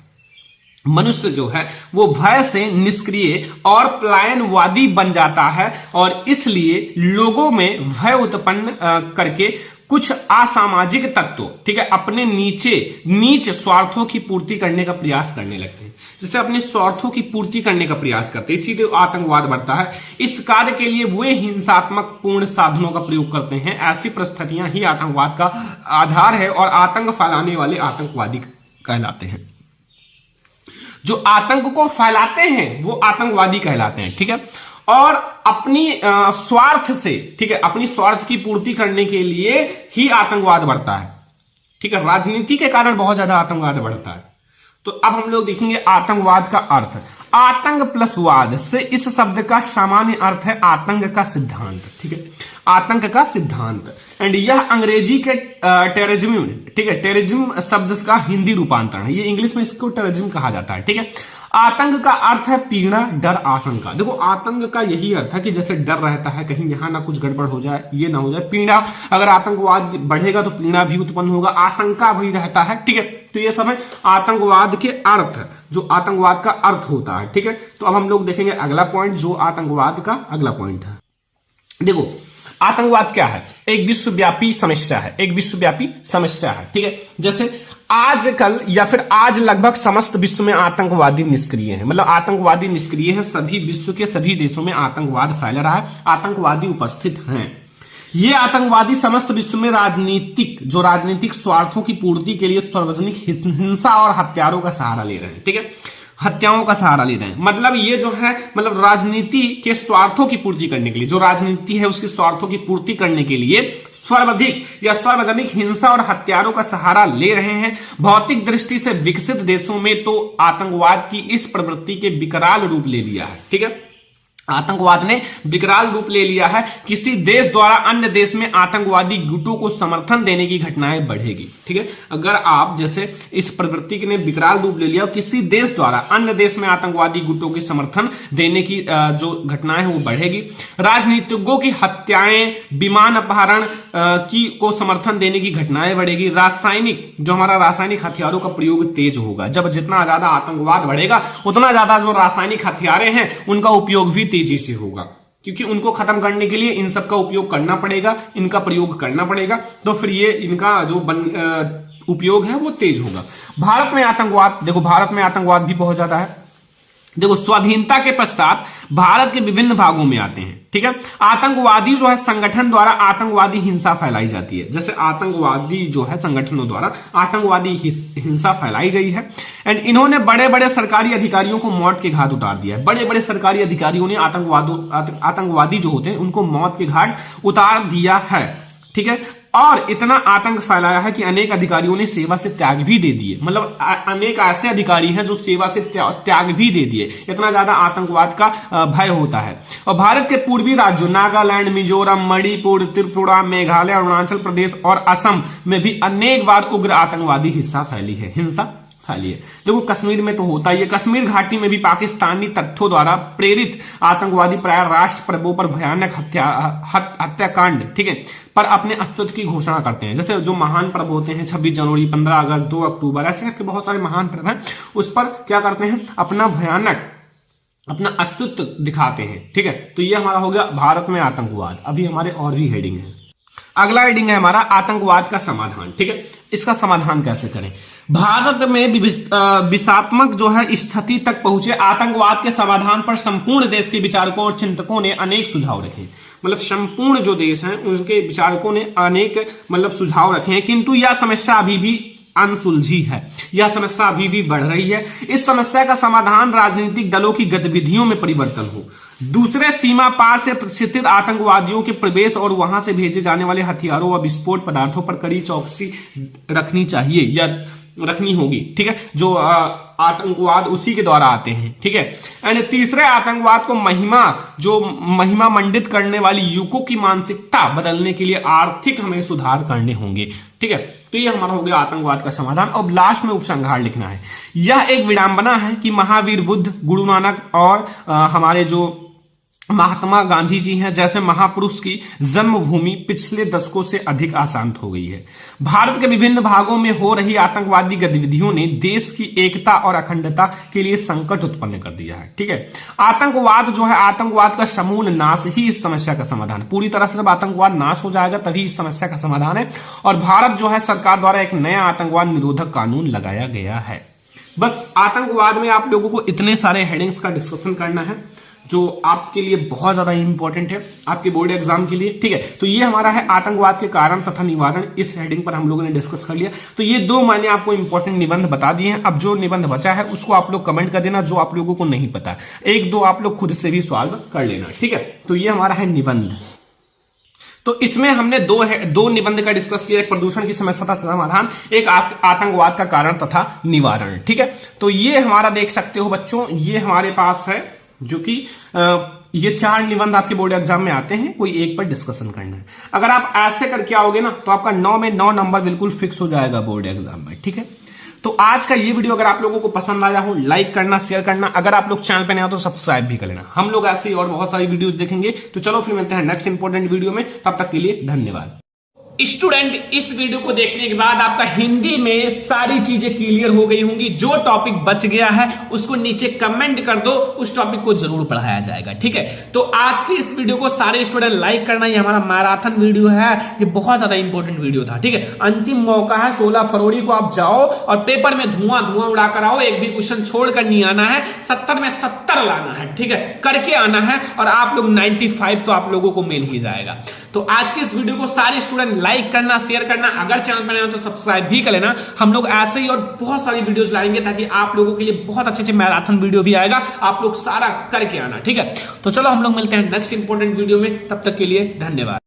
मनुष्य जो है वो भय से निष्क्रिय और पलायनवादी बन जाता है और इसलिए लोगों में भय उत्पन्न करके कुछ असामाजिक तत्व, ठीक है, अपने नीच स्वार्थों की पूर्ति करने का प्रयास करने लगते हैं। जैसे अपने स्वार्थों की पूर्ति करने का प्रयास करते हैं, इसीलिए आतंकवाद बढ़ता है। इस कार्य के लिए वे हिंसात्मक पूर्ण साधनों का प्रयोग करते हैं। ऐसी परिस्थितियां ही आतंकवाद का आधार है और आतंक फैलाने वाले आतंकवादी कहलाते हैं। जो आतंक को फैलाते हैं वो आतंकवादी कहलाते हैं, ठीक है। और अपनी स्वार्थ से, ठीक है, अपनी स्वार्थ की पूर्ति करने के लिए ही आतंकवाद बढ़ता है, ठीक है। राजनीति के कारण बहुत ज्यादा आतंकवाद बढ़ता है। तो अब हम लोग देखेंगे आतंकवाद का अर्थ। आतंक प्लस वाद से इस शब्द का सामान्य अर्थ है आतंक का सिद्धांत, ठीक है, आतंक का सिद्धांत। एंड यह अंग्रेजी के टेररिज्म, ठीक है, टेररिज्म शब्द का हिंदी रूपांतरण है। ये इंग्लिश में इसको टेररिज्म कहा जाता है, ठीक है। आतंक का अर्थ है पीड़ा, डर, आशंका। देखो आतंक का यही अर्थ है कि जैसे डर रहता है कहीं यहां ना कुछ गड़बड़ हो जाए, ये ना हो जाए। पीड़ा, अगर आतंकवाद बढ़ेगा तो पीड़ा भी उत्पन्न होगा, आशंका भी रहता है, ठीक है। तो ये सब है आतंकवाद के अर्थ, जो आतंकवाद का अर्थ होता है, ठीक है। तो अब हम लोग देखेंगे अगला पॉइंट, जो आतंकवाद का अगला पॉइंट है। देखो आतंकवाद क्या है, एक विश्वव्यापी समस्या है, एक विश्वव्यापी समस्या है, ठीक है। जैसे आजकल या फिर आज लगभग समस्त विश्व में आतंकवादी निष्क्रिय हैं, मतलब आतंकवादी निष्क्रिय हैं। सभी विश्व के सभी देशों में आतंकवाद फैल रहा है, आतंकवादी उपस्थित हैं। ये आतंकवादी समस्त विश्व में राजनीतिक स्वार्थों की पूर्ति के लिए सार्वजनिक हिंसा और हथियारों का सहारा ले रहे हैं, ठीक है, हत्याओं का सहारा ले रहे हैं। मतलब ये जो है, मतलब राजनीति के स्वार्थों की पूर्ति करने के लिए, जो राजनीति है उसके स्वार्थों की पूर्ति करने के लिए सर्वाधिक या सार्वजनिक हिंसा और हथियारों का सहारा ले रहे हैं। भौतिक दृष्टि से विकसित देशों में तो आतंकवाद की इस प्रवृत्ति के विकराल रूप ले लिया है, ठीक है। आतंकवाद ने विकराल रूप ले लिया है। किसी देश द्वारा अन्य देश में आतंकवादी गुटों को समर्थन देने की घटनाएं बढ़ेगी, ठीक है। अगर आप जैसे इस प्रवृत्ति ने विकराल रूप ले लिया, किसी देश द्वारा अन्य देश में आतंकवादी गुटों के समर्थन देने की जो घटनाएं हैं वो बढ़ेगी। राजनीतिज्ञों की हत्याएं, विमान अपहरण की को समर्थन देने की घटनाएं बढ़ेगी। रासायनिक, जो हमारा रासायनिक हथियारों का प्रयोग तेज होगा। जब जितना ज्यादा आतंकवाद बढ़ेगा उतना ज्यादा जो रासायनिक हथियारे हैं उनका उपयोग भी तेजी से होगा, क्योंकि उनको खत्म करने के लिए इन सब का उपयोग करना पड़ेगा, इनका प्रयोग करना पड़ेगा। तो फिर ये इनका जो उपयोग है वो तेज होगा। भारत में आतंकवाद, देखो भारत में आतंकवाद भी बहुत ज्यादा है। देखो स्वाधीनता के पश्चात भारत के विभिन्न भागों में आते हैं, ठीक है। आतंकवादी जो है संगठन द्वारा आतंकवादी हिंसा फैलाई जाती है। जैसे आतंकवादी जो है संगठनों द्वारा आतंकवादी हिंसा फैलाई गई है। एंड इन्होंने बड़े बड़े सरकारी अधिकारियों को मौत के घाट उतार दिया है। बड़े बड़े सरकारी अधिकारियों ने आतंकवादी जो होते हैं उनको मौत के घाट उतार दिया है, ठीक है। और इतना आतंक फैलाया है कि अनेक अधिकारियों ने सेवा से त्याग भी दे दिए। मतलब अनेक ऐसे अधिकारी हैं जो सेवा से त्याग भी दे दिए। इतना ज्यादा आतंकवाद का भय होता है। और भारत के पूर्वी राज्यों नागालैंड, मिजोरम, मणिपुर, त्रिपुरा, मेघालय, अरुणाचल प्रदेश और असम में भी अनेक बार उग्र आतंकवादी हिंसा फैली है। देखो कश्मीर में तो होता ही है। कश्मीर घाटी में भी पाकिस्तानी तत्वों द्वारा प्रेरित आतंकवादी प्राय राष्ट्र प्रभुओं पर भयानक हत्याकांड, ठीक है, पर अपने अस्तित्व की घोषणा करते हैं। जैसे जो महान पर्व होते हैं 26 जनवरी, 15 अगस्त, 2 अक्टूबर, ऐसे करके बहुत सारे महान पर्व हैं, उस पर क्या करते हैं, अपना अस्तित्व दिखाते हैं, ठीक है। तो ये हमारा हो गया भारत में आतंकवाद। अभी हमारे और भी हेडिंग है। अगला हेडिंग है हमारा आतंकवाद का समाधान, ठीक है। इसका समाधान कैसे करें। भारत में विषात्मक जो है स्थिति तक पहुंचे आतंकवाद के समाधान पर संपूर्ण देश के विचारकों और चिंतकों ने अनेक सुझाव रखे। मतलब संपूर्ण जो देश हैं उनके विचारकों ने अनेक मतलब सुझाव रखे हैं, किंतु यह समस्या अभी भी अनसुलझी है। यह समस्या अभी भी बढ़ रही है। इस समस्या का समाधान राजनीतिक दलों की गतिविधियों में परिवर्तन हो, दूसरे सीमा पार से प्रशिक्षित आतंकवादियों के प्रवेश और वहां से भेजे जाने वाले हथियारों व विस्फोट पदार्थों पर कड़ी चौकसी रखनी चाहिए या रखनी होगी। ठीक है, जो आतंकवाद उसी के द्वारा आते हैं। ठीक है, यानी तीसरे आतंकवाद को महिमा मंडित करने वाली युवकों की मानसिकता बदलने के लिए आर्थिक हमें सुधार करने होंगे। ठीक है, तो ये हमारा हो गया आतंकवाद का समाधान। अब लास्ट में उपसंहार लिखना है। यह एक विडंबना है कि महावीर बुद्ध, गुरु नानक और हमारे जो महात्मा गांधी जी हैं जैसे महापुरुष की जन्मभूमि पिछले दशकों से अधिक अशांत हो गई है। भारत के विभिन्न भागों में हो रही आतंकवादी गतिविधियों ने देश की एकता और अखंडता के लिए संकट उत्पन्न कर दिया है। ठीक है, आतंकवाद जो है, आतंकवाद का समूल नाश ही इस समस्या का समाधान है। पूरी तरह से जब आतंकवाद नाश हो जाएगा तभी इस समस्या का समाधान है। और भारत जो है, सरकार द्वारा एक नया आतंकवाद निरोधक कानून लगाया गया है। बस आतंकवाद में आप लोगों को इतने सारे हेडिंग्स का डिस्कशन करना है जो आपके लिए बहुत ज्यादा इंपॉर्टेंट है आपके बोर्ड एग्जाम के लिए। ठीक है, तो ये हमारा है आतंकवाद के कारण तथा निवारण। इस हेडिंग पर हम लोगों ने डिस्कस कर लिया। तो ये दो मैंने आपको इंपॉर्टेंट निबंध बता दिए हैं। अब जो निबंध बचा है उसको आप लोग कमेंट कर देना, जो आप लोगों को नहीं पता, एक दो आप लोग खुद से भी सॉल्व कर लेना। ठीक है, तो ये हमारा है निबंध। तो इसमें हमने दो निबंध का डिस्कस किया, एक प्रदूषण की समस्या का समाधान, एक आतंकवाद का कारण तथा निवारण। ठीक है, तो ये हमारा देख सकते हो बच्चों, ये हमारे पास है जो कि ये 4 निबंध आपके बोर्ड एग्जाम में आते हैं, कोई एक पर डिस्कशन करना है। अगर आप ऐसे करके आओगे ना तो आपका 9 में 9 नंबर बिल्कुल फिक्स हो जाएगा बोर्ड एग्जाम में। ठीक है, तो आज का ये वीडियो अगर आप लोगों को पसंद आया हो, लाइक करना, शेयर करना। अगर आप लोग चैनल पे नए हो तो सब्सक्राइब भी कर लेना। हम लोग ऐसे ही और बहुत सारी वीडियोस देखेंगे। तो चलो फिर मिलते हैं नेक्स्ट इंपॉर्टेंट वीडियो में, तब तक के लिए धन्यवाद। स्टूडेंट, इस वीडियो को देखने के बाद आपका हिंदी में सारी चीजें क्लियर हो गई होंगी। जो टॉपिक बच गया है उसको नीचे कमेंट कर दो, उस टॉपिक को जरूर पढ़ाया जाएगा। ठीक है, तो आज की इस वीडियो को सारे स्टूडेंट लाइक करना। ये हमारा मैराथन वीडियो है, ये बहुत ज्यादा इंपॉर्टेंट वीडियो था। ठीक है, अंतिम मौका है, 16 फरवरी को आप जाओ और पेपर में धुआं उड़ाकर आओ। एक भी क्वेश्चन छोड़कर नहीं आना है, 70 में 70 लाना है। ठीक है, करके आना है और आप लोग 95 तो आप लोगों को मिल ही जाएगा। तो आज की इस वीडियो को सारे स्टूडेंट लाइक करना, शेयर करना। अगर चैनल पर नए हो तो सब्सक्राइब भी कर लेना। हम लोग ऐसे ही और बहुत सारी वीडियोस लाएंगे ताकि आप लोगों के लिए बहुत अच्छे मैराथन वीडियो भी आएगा, आप लोग सारा करके आना। ठीक है, तो चलो हम लोग मिलते हैं नेक्स्ट इंपॉर्टेंट वीडियो में, तब तक के लिए धन्यवाद।